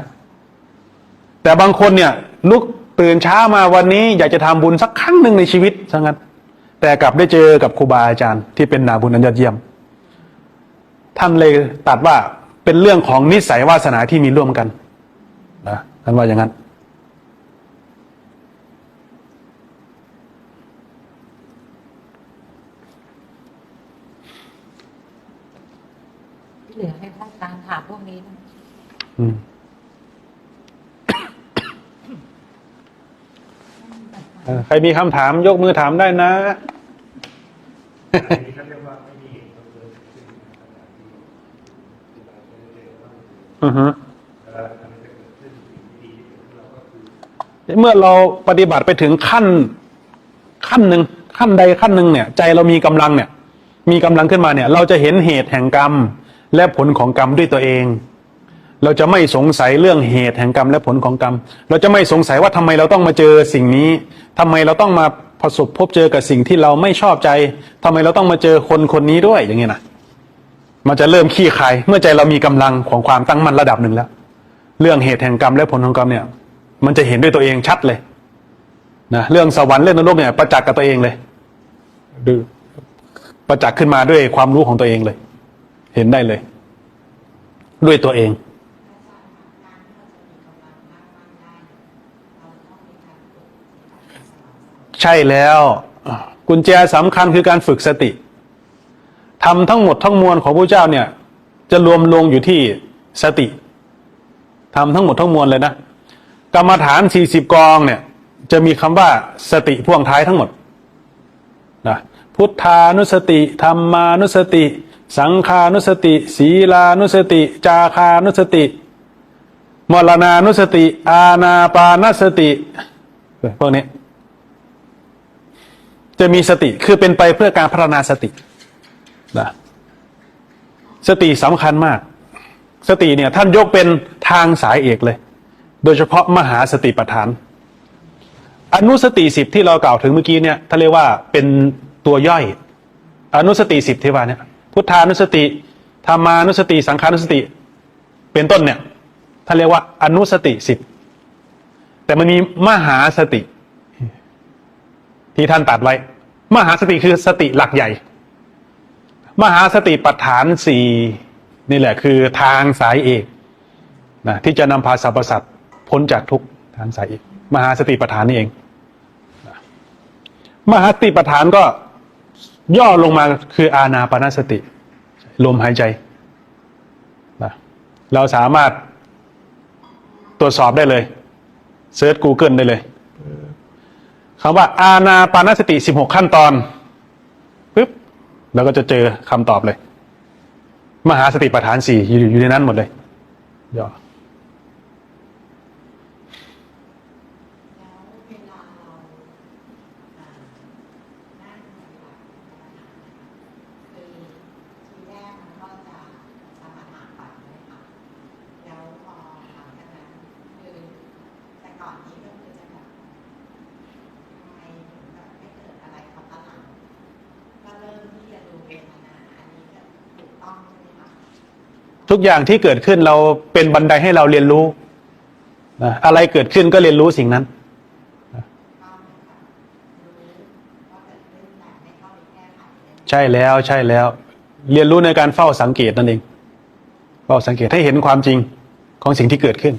แต่บางคนเนี่ยลุกตื่นเช้ามาวันนี้อยากจะทำบุญสักครั้งหนึ่งในชีวิตซะงั้นแต่กลับได้เจอกับครูบาอาจารย์ที่เป็นนาบุญอันยอดเยี่ยมท่านเลยตัดว่าเป็นเรื่องของนิสัยวาสนาที่มีร่วมกันนะท่านว่าอย่างนั้นที่เหลือให้ท่านตามถามพวกนี้นะใครมีคำถามยกมือถามได้นะเมื่อเราปฏิบัติไปถึงขั้น ขั้นหนึ่งขั้นใดขั้นหนึ่งเนี่ยใจเรามีกำลังเนี่ยมีกำลังขึ้นมาเนี่ยเราจะเห็นเหตุแห่งกรรมและผลของกรรมด้วยตัวเองเราจะไม่สงสัยเรื่องเหตุแห่งกรรมและผลของกรรมเราจะไม่สงสัยว่าทำไมเราต้องมาเจอสิ่งนี้ทำไมเราต้องมาประสบพบเจอกับสิ่งที่เราไม่ชอบใจทำไมเราต้องมาเจอคนคนนี้ด้วยอย่างเงี้ยนะมันจะเริ่มขี้คายเมื่อใจเรามีกำลังของความตั้งมั่นระดับหนึ่งแล้วเรื่องเหตุแห่งกรรมและผลของกรรมเนี่ยมันจะเห็นด้วยตัวเองชัดเลยนะเรื่องสวรรค์เรื่องนรกเนี่ยประจักษ์กับตัวเองเลยดูประจักษ์ขึ้นมาด้วยความรู้ของตัวเองเลยเห็นได้เลยด้วยตัวเองใช่แล้วกุญแจสำคัญคือการฝึกสติทำทั้งหมดทั้งมวลของพระเจ้าเนี่ยจะรวมลงอยู่ที่สติทำทั้งหมดทั้งมวลเลยนะกรรมฐาน40กองเนี่ยจะมีคำว่าสติพ่วงท้ายทั้งหมดนะพุทธานุสติธรรมานุสติสังขานุสติศีลานุสติจาคานุสติมรณานุสติอานาปานสติพวกนี้จะมีสติคือเป็นไปเพื่อการพัฒนาสตินะสติสำคัญมากสติเนี่ยท่านยกเป็นทางสายเอกเลยโดยเฉพาะมหาสติปัฏฐานอนุสติ10ที่เรากล่าวถึงเมื่อกี้เนี่ยท่านเรียกว่าเป็นตัวย่อยอนุสติ10ที่ว่าเนี่ยพุทธานุสติธรรมานุสติสังขานุสติเป็นต้นเนี่ยท่านเรียกว่าอนุสติ10แต่มันมีมหาสติที่ท่านตัดไว้มหาสติคือสติหลักใหญ่มหาสติปัฏฐาน4นี่แหละคือทางสายเอกนะที่จะนำพาสรรพสัตว์พ้นจากทุกข์ทางสายเอกมหาสติปัฏฐานนี่เองนะมหาสติปัฏฐานก็ย่อลงมาคืออานาปานสติลมหายใจนะเราสามารถตรวจสอบได้เลยเซิร์ช Google ได้เลยคำว่าอานาปานสติ16ขั้นตอนปึ๊บแล้วก็จะเจอคำตอบเลยมหาสติปัฏฐาน4อยู่ในนั้นหมดเลยย่อทุกอย่างที่เกิดขึ้นเราเป็นบันไดให้เราเรียนรู้นะอะไรเกิดขึ้นก็เรียนรู้สิ่งนั้นใช่แล้วใช่แล้วเรียนรู้ในการเฝ้าสังเกตนั่นเองเฝ้าสังเกตให้เห็นความจริงของสิ่งที่เกิดขึ้น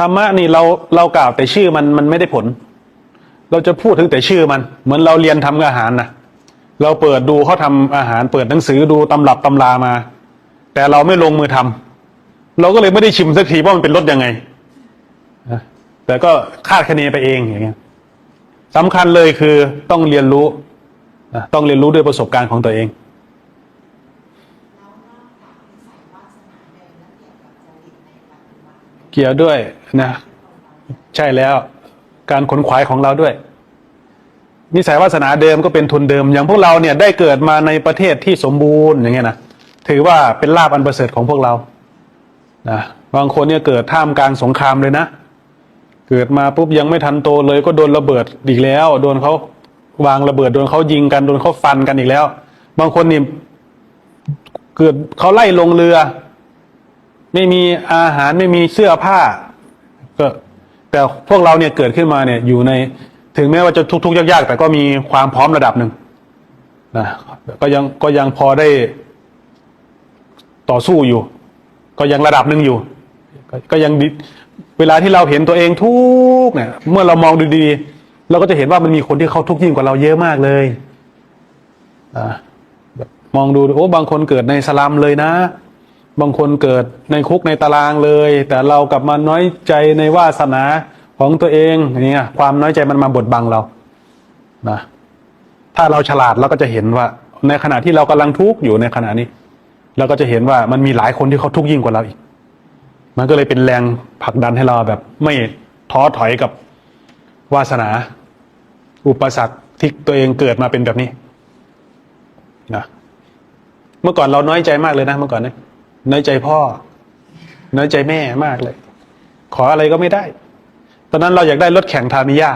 ธรรมะนี่เรากล่าวแต่ชื่อมันไม่ได้ผลเราจะพูดถึงแต่ชื่อมันเหมือนเราเรียนทำอาหารนะเราเปิดดูเขาทำอาหารเปิดหนังสือดูตำรับตำรามาแต่เราไม่ลงมือทำเราก็เลยไม่ได้ชิมสักทีว่ามันเป็นรสยังไงแต่ก็คาดคะเนไปเองอย่างเงี้ยสำคัญเลยคือต้องเรียนรู้ต้องเรียนรู้ด้วยประสบการณ์ของตัวเองเกี่ยวด้วยนะใช่แล้วการขนขวายของเราด้วยนิสัยวาสนาเดิมก็เป็นทุนเดิมอย่างพวกเราเนี่ยได้เกิดมาในประเทศที่สมบูรณ์อย่างเงี้ยนะถือว่าเป็นลาภอันประเสริฐของพวกเรานะบางคนเนี่ยเกิดท่ามกลางสงครามเลยนะเกิดมาปุ๊บยังไม่ทันโตเลยก็โดนระเบิดอีกแล้วโดนเขาวางระเบิดโดนเขายิงกันโดนเขาฟันกันอีกแล้วบางคนนี่เกิดเขาไล่ลงเรือไม่มีอาหารไม่มีเสื้อผ้าก็แต่พวกเราเนี่ยเกิดขึ้นมาเนี่ยอยู่ในถึงแม้ว่าจะทุกข์ยากๆแต่ก็มีความพร้อมระดับหนึ่งนะก็ยังพอได้ต่อสู้อยู่ก็ยังระดับหนึ่งอยู่ก็ยังเวลาที่เราเห็นตัวเองทุกข์เนี่ยเมื่อเรามองดูดีๆเราก็จะเห็นว่ามันมีคนที่เขาทุกข์ยิ่งกว่าเราเยอะมากเลยมองดูโอ้บางคนเกิดในสลัมเลยนะบางคนเกิดในคุกในตารางเลยแต่เรากลับมาน้อยใจในวาสนาของตัวเองอย่างเงี้ยความน้อยใจมันมาบดบังเรานะถ้าเราฉลาดเราก็จะเห็นว่าในขณะที่เรากำลังทุกข์อยู่ในขณะนี้ แล้วก็จะเห็นว่ามันมีหลายคนที่เขาทุกข์ยิ่งกว่าเราอีกมันก็เลยเป็นแรงผลักดันให้เราแบบไม่ท้อถอยกับวาสนาอุปสรรคที่ตัวเองเกิดมาเป็นแบบนี้นะเมื่อก่อนเราน้อยใจมากเลยนะเมื่อก่อนเนี่ยน้อยใจพ่อน้อยใจแม่มากเลย ขออะไรก็ไม่ได้ตอนนั้นเราอยากได้รถแข่งทามิยา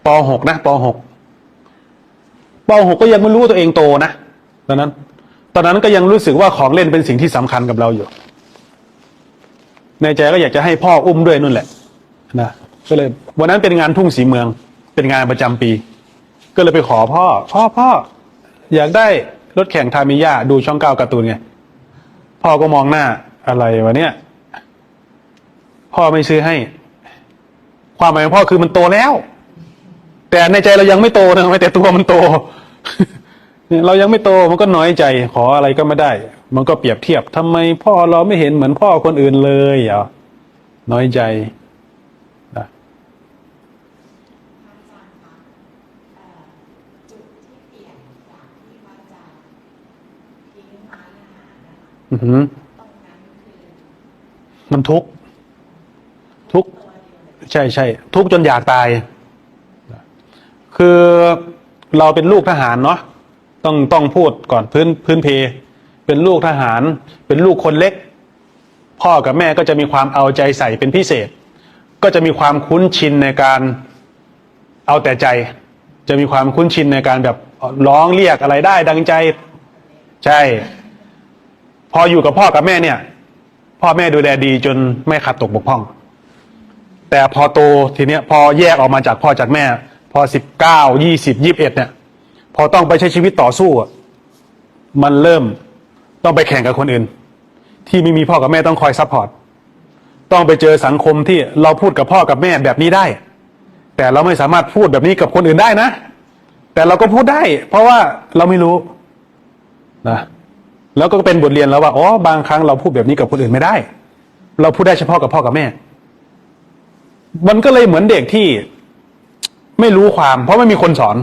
ป .6 นะป .6 ป .6 ก็ยังไม่รู้ว่าตัวเองโตนะตอนนั้นก็ยังรู้สึกว่าของเล่นเป็นสิ่งที่สำคัญกับเราอยู่ในใจก็อยากจะให้พ่ออุ้มด้วยนู่นแหละนะก็เลยวันนั้นเป็นงานทุ่งสีเมืองเป็นงานประจำปีก็เลยไปขอพ่ออยากได้รถแข่งทามิยาดูช่อง9การ์ตูนไงพ่อก็มองหน้าอะไรวะเนี่ยพ่อไม่ซื้อให้ความหมายของพ่อคือมันโตแล้วแต่ในใจเรายังไม่โตนะแต่ตัวมันโต เรายังไม่โตมันก็น้อยใจขออะไรก็ไม่ได้มันก็เปรียบเทียบทำไมพ่อเราไม่เห็นเหมือนพ่อคนอื่นเลยน้อยใจนะมันทุกข์ใช่ทุกข์จนอยากตายคือเราเป็นลูกทหารเนาะต้องพูดก่อนพื้นเพเป็นลูกทหารเป็นลูกคนเล็กพ่อกับแม่ก็จะมีความเอาใจใส่เป็นพิเศษก็จะมีความคุ้นชินในการเอาแต่ใจจะมีความคุ้นชินในการแบบร้องเรียกอะไรได้ดังใจใช่พออยู่กับพ่อกับแม่เนี่ยพ่อแม่ดูแลดีจนไม่ขาดตกบกพร่องแต่พอโตทีเนี้ยพอแยกออกมาจากพ่อจากแม่พอ19 20 21เนี่ยพอต้องไปใช้ชีวิตต่อสู้มันเริ่มต้องไปแข่งกับคนอื่นที่ไม่มีพ่อกับแม่ต้องคอยซัพพอร์ตต้องไปเจอสังคมที่เราพูดกับพ่อกับแม่แบบนี้ได้แต่เราไม่สามารถพูดแบบนี้กับคนอื่นได้นะแต่เราก็พูดได้เพราะว่าเราไม่รู้นะแล้วก็เป็นบทเรียนแล้วว่าอ๋อบางครั้งเราพูดแบบนี้กับคนอื่นไม่ได้เราพูดได้เฉพาะกับพ่อกับแม่มันก็เลยเหมือนเด็กที่ไม่รู้ความเพราะไม่มีคนสอน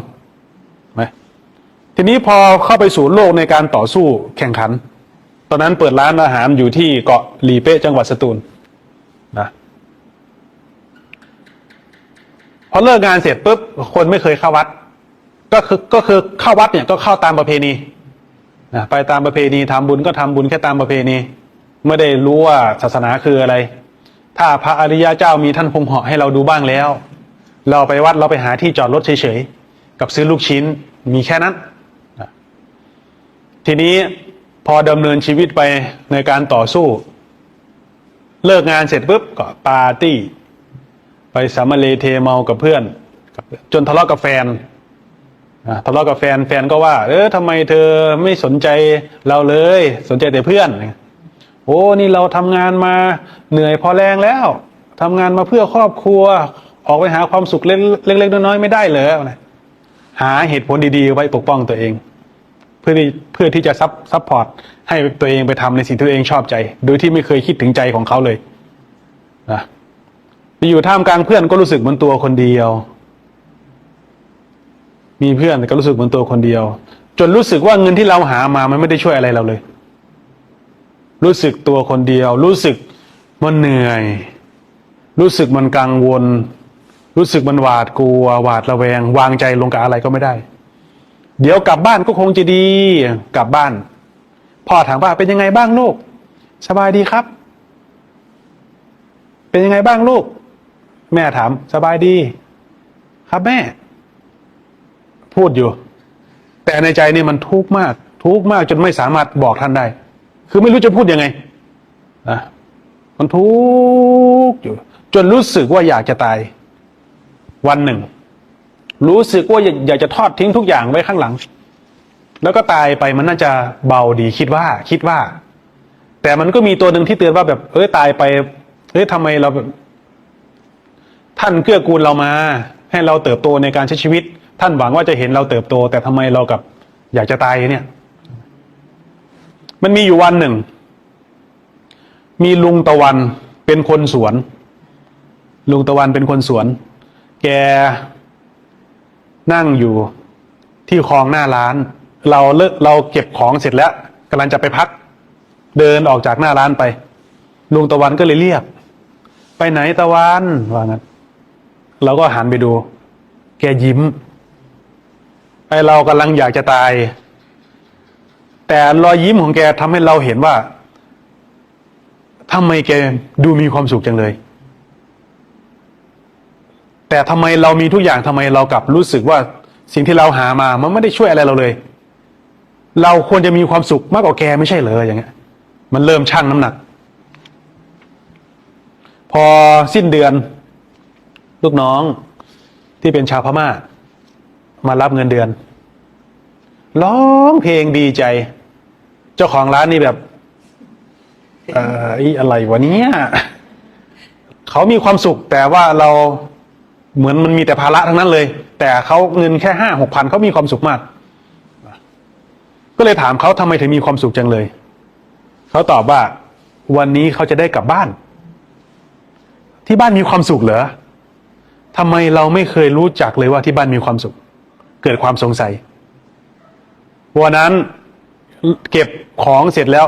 ไหมทีนี้พอเข้าไปสู่โลกในการต่อสู้แข่งขันตอนนั้นเปิดร้านอาหารอยู่ที่เกาะหลีเป๊ะจังหวัดสตูลนะพอเลิกงานเสร็จปุ๊บคนไม่เคยเข้าวัดก็คือเข้าวัดเนี่ยก็เข้าตามประเพณีนะไปตามประเพณีทำบุญก็ทำบุญแค่ตามประเพณีไม่ได้รู้ว่าศาสนาคืออะไรถ้าพระอริยเจ้ามีท่านพงเหาะให้เราดูบ้างแล้วเราไปวัดเราไปหาที่จอดรถเฉยๆกับซื้อลูกชิ้นมีแค่นั้นทีนี้พอดำเนินชีวิตไปในการต่อสู้เลิกงานเสร็จปุ๊บก็ปาร์ตี้ไปสามัเลเทเมากับเพื่อนจนทะเลาะกับแฟนทะเลาะกับแฟนก็ว่าทำไมเธอไม่สนใจเราเลยสนใจแต่เพื่อนโอ้นี่เราทำงานมาเหนื่อยพอแรงแล้วทำงานมาเพื่อครอบครัวออกไปหาความสุขเล็กๆน้อยๆไม่ได้เลยหาเหตุผลดีๆไว้ปกป้องตัวเองเพื่อที่จะซัพพอร์ตให้ตัวเองไปทำในสิ่งที่ตัวเองชอบใจโดยที่ไม่เคยคิดถึงใจของเขาเลยนะไปอยู่ท่ามกลางเพื่อนก็รู้สึกเหมือนตัวคนเดียวมีเพื่อนก็รู้สึกเหมือนตัวคนเดียวจนรู้สึกว่าเงินที่เราหามามันไม่ได้ช่วยอะไรเราเลยรู้สึกตัวคนเดียวรู้สึกมันเหนื่อยรู้สึกมันกังวลรู้สึกมันหวาดกลัวหวาดระแวงวางใจลงกับอะไรก็ไม่ได้เดี๋ยวกลับบ้านก็คงจะดีกลับบ้านพ่อถามว่าเป็นยังไงบ้างลูกสบายดีครับเป็นยังไงบ้างลูกแม่ถามสบายดีครับแม่พูดอยู่แต่ในใจนี่มันทุกข์มากจนไม่สามารถบอกท่านได้คือไม่รู้จะพูดยังไงนะมันทุกข์อยู่จนรู้สึกว่าอยากจะตายวันหนึ่งรู้สึกว่าอยากจะทอดทิ้งทุกอย่างไว้ข้างหลังแล้วก็ตายไปมันน่าจะเบาดีคิดว่าแต่มันก็มีตัวหนึ่งที่เตือนว่าแบบตายไปทำไมเราแบบท่านเกื้อกูลเรามาให้เราเติบโตในการใช้ชีวิตท่านหวังว่าจะเห็นเราเติบโตแต่ทำไมเรากับอยากจะตายเนี่ยมันมีอยู่วันหนึ่งมีลุงตะวันเป็นคนสวนลุงตะวันเป็นคนสวนแกนั่งอยู่ที่คลองหน้าร้านเราเก็บของเสร็จแล้วกำลังจะไปพัก เดินออกจากหน้าร้านไปลุงตะวันก็เลยเรียกไปไหนตะวันว่างั้นเราก็หันไปดูแกยิ้มไอเรากำลังอยากจะตายแต่รอยยิ้มของแกทำให้เราเห็นว่าทำไมแกดูมีความสุขจังเลยแต่ทำไมเรามีทุกอย่างทำไมเรากลับรู้สึกว่าสิ่งที่เราหามามันไม่ได้ช่วยอะไรเราเลยเราควรจะมีความสุขมากกว่าแกไม่ใช่เหรออย่างเงี้ยมันเริ่มชั่งน้ำหนักพอสิ้นเดือนลูกน้องที่เป็นชาวพม่ามารับเงินเดือนร้องเพลงดีใจเจ้าของร้านนี่แบบอะไรวะเนี่ยเขามีความสุขแต่ว่าเราเหมือนมันมีแต่ภาระทั้งนั้นเลยแต่เขาเงินแค่5-6 พันเขามีความสุขมากก็เลยถามเขาทำไมถึงมีความสุขจังเลยเขาตอบว่าวันนี้เขาจะได้กลับบ้านที่บ้านมีความสุขเหรอทำไมเราไม่เคยรู้จักเลยว่าที่บ้านมีความสุขเกิดความสงสัยวันนั้นเก็บของเสร็จแล้ว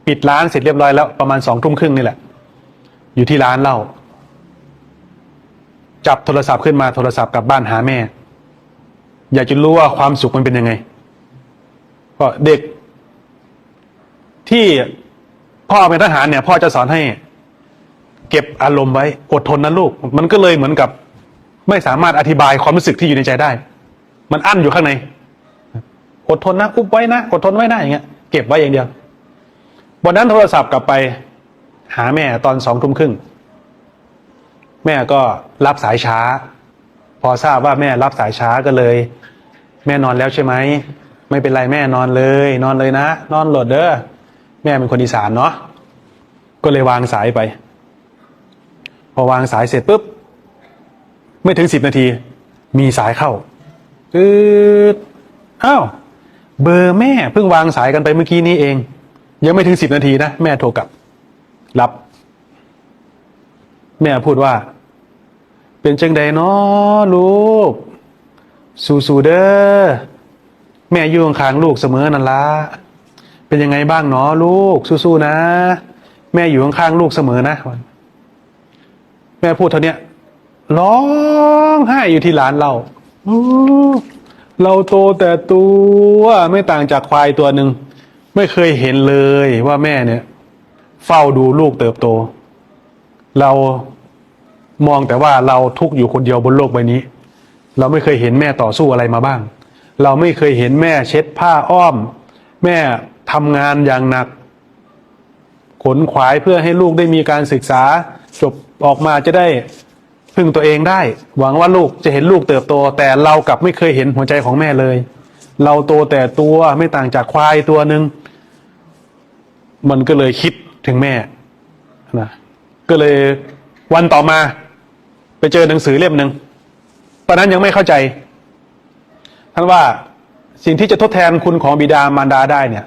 ปิดร้านเสร็จเรียบร้อยแล้วประมาณ20:30นี่แหละอยู่ที่ร้านเหล้าจับโทรศัพท์ขึ้นมาโทรศัพท์กลับบ้านหาแม่อยากจะรู้ว่าความสุขมันเป็นยังไงก็เด็กที่พ่อเป็นทหารเนี่ยพ่อจะสอนให้เก็บอารมณ์ไว้อดทนนะลูกมันก็เลยเหมือนกับไม่สามารถอธิบายความรู้สึกที่อยู่ในใจได้มันอั้นอยู่ข้างในอดทนนะอุบไว้นะอดทนไว้นะอย่างเงี้ยเก็บไว้อย่างเดียววันนั้นโทรศัพท์กลับไปหาแม่ตอน20:30แม่ก็รับสายช้าพอทราบว่าแม่รับสายช้าก็เลยแม่นอนแล้วใช่ไหมไม่เป็นไรแม่นอนเลยนอนเลยนะนอนโหลดเด้อแม่เป็นคนอีสานเนาะก็เลยวางสายไปพอวางสายเสร็จปุ๊บไม่ถึง10 นาทีมีสายเข้าอ้าวเบอร์แม่เพิ่งวางสายกันไปเมื่อกี้นี้เองยังไม่ถึง10 นาทีนะแม่โทรกลับรับแม่พูดว่าเป็นจังใดเนาะลูกสู้ๆเด้อแม่อยู่ข้างๆลูกเสมอนั่นละเป็นยังไงบ้างเนาะลูกสู้ๆนะแม่อยู่ข้างๆลูกเสมอนะแม่พูดเท่านี้ร้องไห้อยู่ที่ร้านเราโตแต่ตัวไม่ต่างจากควายตัวหนึ่งไม่เคยเห็นเลยว่าแม่เนี่ยเฝ้าดูลูกเติบโตเรามองแต่ว่าเราทุกข์อยู่คนเดียวบนโลกใบนี้เราไม่เคยเห็นแม่ต่อสู้อะไรมาบ้างเราไม่เคยเห็นแม่เช็ดผ้าอ้อมแม่ทำงานอย่างหนักขนขวายเพื่อให้ลูกได้มีการศึกษาจบออกมาจะได้พึ่งตัวเองได้หวังว่าลูกจะเห็นลูกเติบโตแต่เรากลับไม่เคยเห็นหัวใจของแม่เลยเราโตแต่ตัวไม่ต่างจากควายตัวหนึ่งมันก็เลยคิดถึงแม่นะก็เลยวันต่อมาไปเจอหนังสือเล่มหนึ่งตอนนั้นยังไม่เข้าใจท่านว่าสิ่งที่จะทดแทนคุณของบิดามารดาได้เนี่ย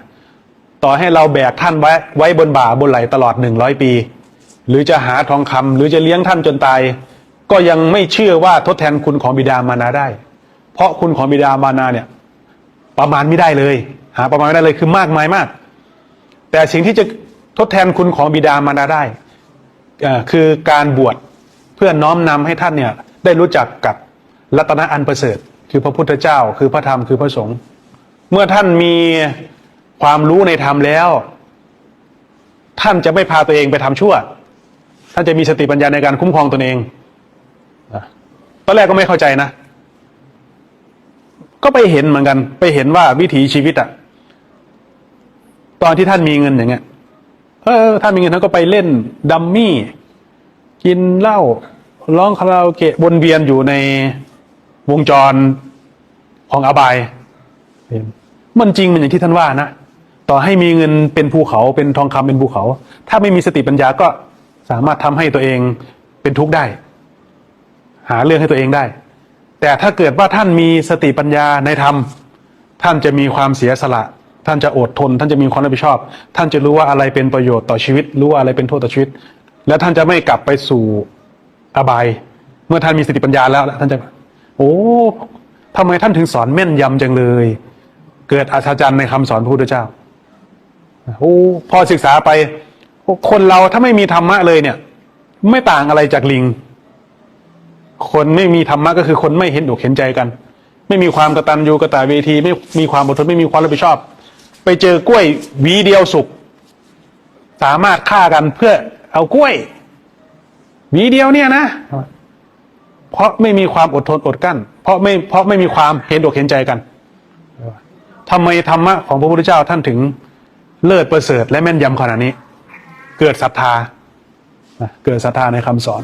ต่อให้เราแบกท่านไว้บนบ่าบนไหล่ตลอด100 ปีหรือจะหาทองคำหรือจะเลี้ยงท่านจนตายก็ยังไม่เชื่อว่าทดแทนคุณของบิดามารดาได้เพราะคุณของบิดามารดาเนี่ยประมาณไม่ได้เลยหาประมาณไม่ได้เลยคือมากมายมากแต่สิ่งที่จะทดแทนคุณของบิดามารดาได้คือการบวชเพื่อน้อมนำให้ท่านเนี่ยได้รู้จักกับรัตนะอันประเสริฐคือพระพุทธเจ้าคือพระธรรมคือพระสงฆ์เมื่อท่านมีความรู้ในธรรมแล้วท่านจะไม่พาตัวเองไปทำชั่วท่านจะมีสติปัญญาในการคุ้มครองตนเองตอนแรกก็ไม่เข้าใจนะก็ไปเห็นเหมือนกันไปเห็นว่าวิถีชีวิตอะตอนที่ท่านมีเงินอย่างเงี้ยท่านมีเงินท่านก็ไปเล่นดัมมี่กินเหล้าร้องคาราโอเกะวนเวียนอยู่ในวงจรของอบายมันจริงมันอย่างที่ท่านว่านะต่อให้มีเงินเป็นภูเขาเป็นทองคำเป็นภูเขาถ้าไม่มีสติปัญญาก็สามารถทำให้ตัวเองเป็นทุกข์ได้หาเรื่องให้ตัวเองได้แต่ถ้าเกิดว่าท่านมีสติปัญญาในธรรมท่านจะมีความเสียสละท่านจะอดทนท่านจะมีความรับผิดชอบท่านจะรู้ว่าอะไรเป็นประโยชน์ต่อชีวิตรู้ว่าอะไรเป็นโทษต่อชีวิตและท่านจะไม่กลับไปสู่อบายเมื่อท่านมีสติปัญญาแล้วท่านจะโอ้ทำไมท่านถึงสอนแม่นยำจังเลยเกิดอัศจรรย์ในคำสอนพระพุทธเจ้า โอ้พอศึกษาไปคนเราถ้าไม่มีธรรมะเลยเนี่ย ไม่ต่างอะไรจากลิง คนไม่มีธรรมะก็คือคนไม่เห็นอกเห็นใจกัน ไม่มีความกตัญญูกตเวทีไม่มีความอดทนไม่มีความรับผิดชอบ ไปเจอกล้วยหวีเดียวสุกสามารถฆ่ากันเพื่อเอากล้วยหวีเดียวเนี่ยนะเพราะไม่มีความอดทนอดกั้นเพราะไม่มีความเห็นอกเห็นใจกันทำไมธรรมะของพระพุทธเจ้าท่านถึงเลิศประเสริฐและแม่นยำขนาดนี้เกิดศรัทธาเกิดศรัทธาในคำสอน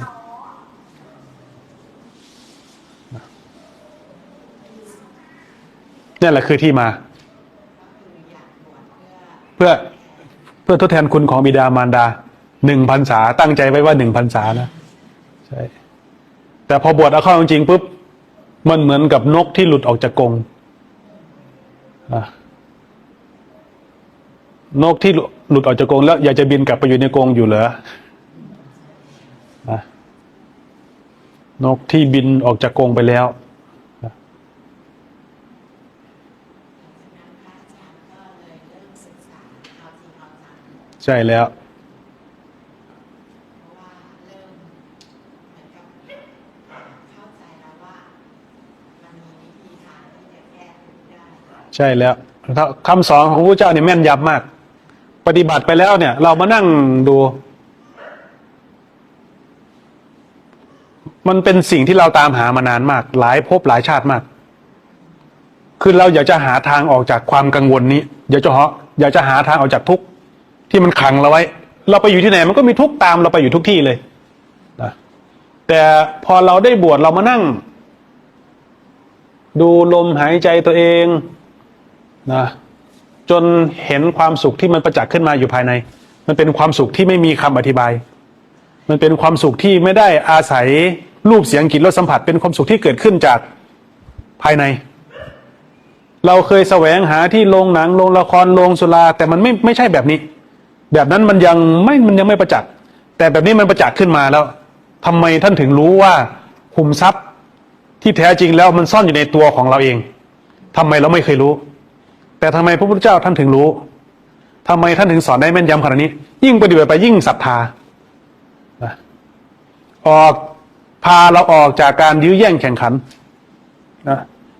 นี่แหละคือที่มาเพื่อทดแทนคุณของบิดามารดา1 พรรษาตั้งใจไว้ว่า1 พรรษานะใช่แต่พอบวชเอาเข้าจริงๆปุ๊บมันเหมือนกับนกที่หลุดออกจากกรงนกที่หลุดออกจากกรงแล้วอยากจะบินกลับไปอยู่ในกรงอยู่เหรอนกที่บินออกจากกรงไปแล้วใช่แล้วใช่แล้วคำสอนของพระพุทธเจ้าเนี่ยแม่นยำมากปฏิบัติไปแล้วเนี่ยเรามานั่งดูมันเป็นสิ่งที่เราตามหามานานมากหลายภพหลายชาติมากคือเราอยากจะหาทางออกจากความกังวลนี้อยากจะหาทางออกจากทุกข์ที่มันขังเราไว้เราไปอยู่ที่ไหนมันก็มีทุกข์ตามเราไปอยู่ทุกที่เลยนะแต่พอเราได้บวชเรามานั่งดูลมหายใจตัวเองนะจนเห็นความสุขที่มันประจักษ์ขึ้นมาอยู่ภายในมันเป็นความสุขที่ไม่มีคำอธิบายมันเป็นความสุขที่ไม่ได้อาศัยรูปเสียงกลิ่นรสสัมผัสเป็นความสุขที่เกิดขึ้นจากภายในเราเคยแสวงหาที่โรงหนังโรงละครโรงสุราแต่มันไม่ใช่แบบนี้แบบนั้นมันยังไม่ประจักษ์แต่แบบนี้มันประจักษ์ขึ้นมาแล้วทำไมท่านถึงรู้ว่าขุมทรัพย์ที่แท้จริงแล้วมันซ่อนอยู่ในตัวของเราเองทำไมเราไม่เคยรู้แต่ทำไมพระพุทธเจ้าท่านถึงรู้ทำไมท่านถึงสอนได้แม่นยำขนาดนี้ยิ่งปฏิบัติไปยิ่งศรัทธาพาเราออกจากการยื้อแย่งแข่งขันนะ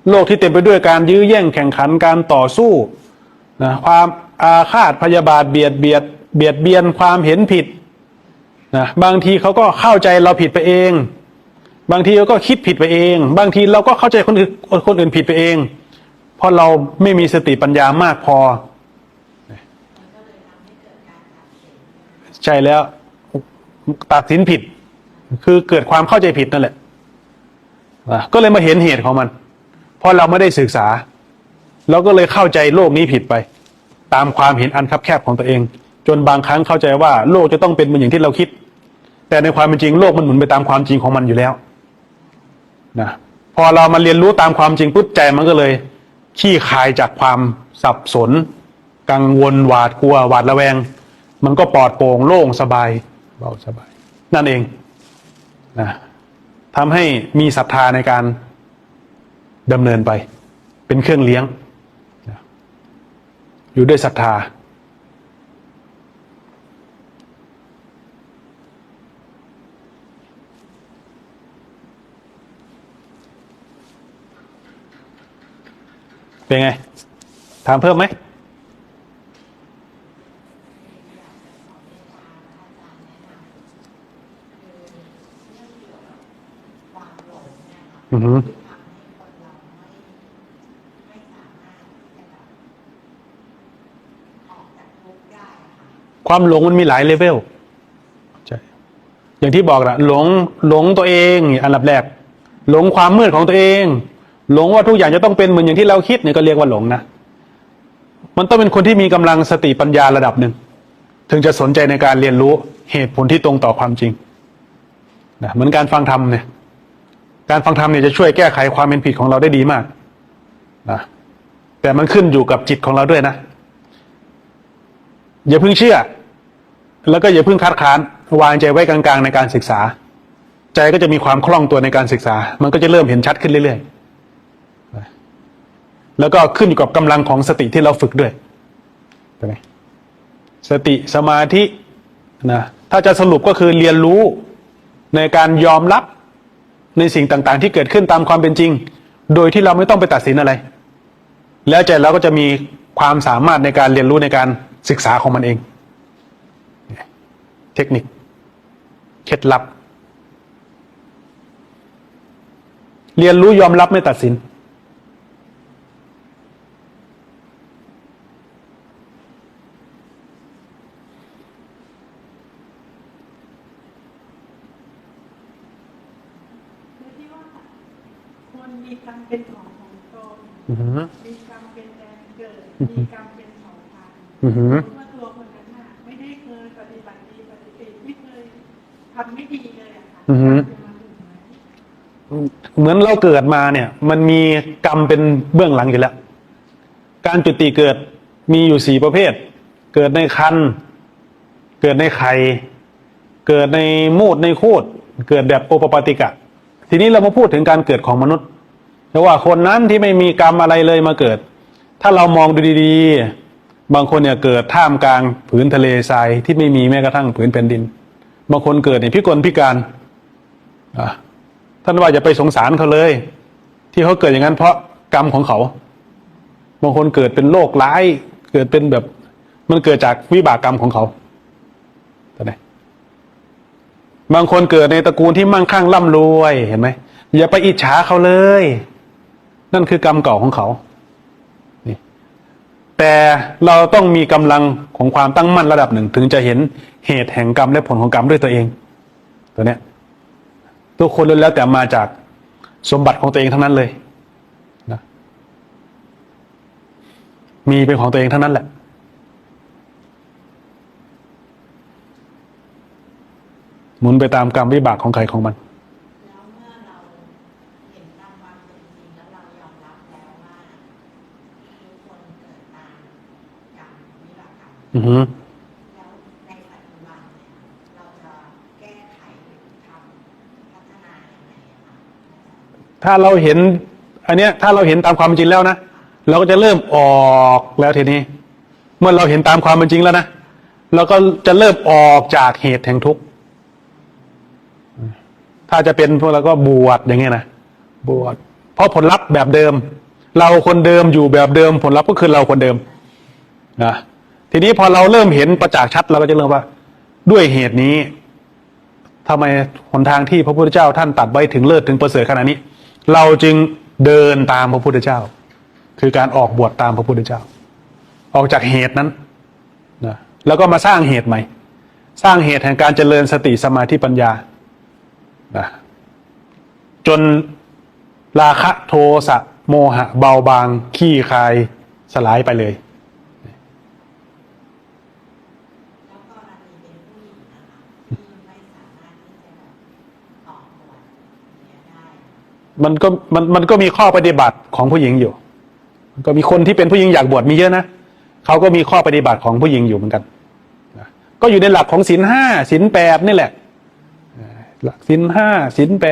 โลกที่เต็มไปด้วยการยื้อแย่งแข่งขันการต่อสู้นะความอาฆาตพยาบาทเบียดเบียนความเห็นผิดนะบางทีเขาก็เข้าใจเราผิดไปเองบางทีเราก็คิดผิดไปเองบางทีเราก็เข้าใจคนอื่นผิดไปเองเพราะเราไม่มีสติปัญญามากพอใช่แล้วตัดสินผิดคือเกิดความเข้าใจผิดนั่นแหละก็เลยมาเห็นเหตุของมันเพราะเราไม่ได้ศึกษาเราก็เลยเข้าใจโลกนี้ผิดไปตามความเห็นอันคับแคบของตัวเองจนบางครั้งเข้าใจว่าโลกจะต้องเป็นเหมือนอย่างที่เราคิดแต่ในความเป็นจริงโลกมันหมุนไปตามความจริงของมันอยู่แล้วนะพอเรามาเรียนรู้ตามความจริงปุ๊บใจมันก็เลยขี้คายจากความสับสนกังวลหวาดกลัวหวาดระแวงมันก็ปลอดโปร่งโล่งสบายเบาสบายนั่นเองนะทำให้มีศรัทธาในการดำเนินไปเป็นเครื่องเลี้ยงนะอยู่ด้วยศรัทธาเป็นไงถามเพิ่มไหมอือฮึความหลงมันมีหลายเลเวลใช่อย่างที่บอกนะหลงตัวเองอันดับแรกหลงความมืดของตัวเองหลงว่าทุกอย่างจะต้องเป็นเหมือนอย่างที่เราคิดเนี่ยก็เรียกว่าหลงนะมันต้องเป็นคนที่มีกำลังสติปัญญาระดับหนึ่งถึงจะสนใจในการเรียนรู้เหตุผลที่ตรงต่อความจริงนะเหมือนการฟังธรรมเนี่ยการฟังธรรมเนี่ยจะช่วยแก้ไขความเป็นผิดของเราได้ดีมากนะแต่มันขึ้นอยู่กับจิตของเราด้วยนะอย่าเพิ่งเชื่อแล้วก็อย่าเพิ่งคัดค้านวางใจไว้กลางๆในการศึกษาใจก็จะมีความคล่องตัวในการศึกษามันก็จะเริ่มเห็นชัดขึ้นเรื่อยๆแล้วก็ขึ้นอยู่กับกำลังของสติที่เราฝึกด้วยเป็นไง สติสมาธินะถ้าจะสรุปก็คือเรียนรู้ในการยอมรับในสิ่งต่างๆที่เกิดขึ้นตามความเป็นจริงโดยที่เราไม่ต้องไปตัดสินอะไรแล้วใจเราก็จะมีความสามารถในการเรียนรู้ในการศึกษาของมันเองเทคนิคเคล็ดลับเรียนรู้ยอมรับไม่ตัดสินคนมีกรรมเป็นของตนมีกรรมเป็นแดนเกิด มีกรรมเป็นเผ่าพันธุ์ว่าตัวคนนั้นน่ะไม่ได้เคยปฏิบัติดีปฏิบัติไม่เคยทำไม่ดีเลยอะค่ะเหมือนเราเกิดมาเนี่ยมันมีกรรมเป็นเบื้องหลังอยู่แล้วการจุติเกิดมีอยู่4ประเภทเกิดในครรภ์เกิดในไข่เกิดในมูดในคูดเกิดแบบโอปปาติกะทีนี้เรามาพูดถึงการเกิดของมนุษย์แต่ว่าคนนั้นที่ไม่มีกรรมอะไรเลยมาเกิดถ้าเรามองดูดีๆบางคนเนี่ยเกิดท่ามกลางผืนทะเลทรายที่ไม่มีแม้กระทั่งผืนแผ่นดินบางคนเกิดเนี่ยพิกลพิการท่านว่าอย่าไปสงสารเขาเลยที่เขาเกิดอย่างนั้นเพราะกรรมของเขาบางคนเกิดเป็นโรคร้ายเกิดเป็นแบบมันเกิดจากวิบากกรรมของเขาแต่ไหนบางคนเกิดในตระกูลที่มั่งคั่งร่ำรวยเห็นไหมอย่าไปอิจฉาเขาเลยนั่นคือกรรมเก่าของเขานี่แต่เราต้องมีกำลังของความตั้งมั่นระดับหนึ่งถึงจะเห็นเหตุแห่งกรรมและผลของกรรมด้วยตัวเองตัวเนี้ยทุกคนล้วนแล้วแต่มาจากสมบัติของตัวเองทั้งนั้นเลยนะมีเป็นของตัวเองทั้งนั้นแหละหมุนไปตามกรรมวิบากของใครของมันแล้วเมื่อเราเห็นตามความเป็นจริงแล้วเรายอมรับแล้วว่าทุกคนเกิดตามกรรมวิบากกรรมแล้วในปัจจุบันเนี่ยเราจะแก้ไขทำพัฒนาอย่างไรคะถ้าเราเห็นอันเนี้ยถ้าเราเห็นตามความเป็นจริงแล้วนะเราก็จะเริ่มออกแล้วทีนี้เมื่อเราเห็นตามความเป็นจริงแล้วนะเราก็จะเริ่มออกจากเหตุแห่งทุกข์ถ้าจะเป็นพวกเราก็บวชอย่างเงี้ยนะบวชเพราะผลลัพธ์แบบเดิมเราคนเดิมอยู่แบบเดิมผลลัพธ์ก็คือเราคนเดิมนะทีนี้พอเราเริ่มเห็นประจักษ์ชัดเราก็จะเริ่มว่าด้วยเหตุนี้ทำไมหนทางที่พระพุทธเจ้าท่านตัดไว้ถึงเลิศถึงประเสริฐขนาดนี้เราจึงเดินตามพระพุทธเจ้าคือการออกบวชตามพระพุทธเจ้าออกจากเหตุนั้นนะแล้วก็มาสร้างเหตุใหม่สร้างเหตุแห่งการเจริญสติสมาธิปัญญานะจนราคะโทสะโมหะเบาบางขี้คายสลายไปเลยแล้วกรณีเป็นผู้หญิงนะคะที่ไม่สามารถที่จะแบบออกบวชเนี่ยได้มันก็มีข้อปฏิบัติของผู้หญิงอยู่ก็มีคนที่เป็นผู้หญิงอยากบวชมีเยอะนะเขาก็มีข้อปฏิบัติของผู้หญิงอยู่เหมือนกันก็อยู่ในหลักของศีล 5ศีล 8นี่แหละหลักศีล 5ศีล 8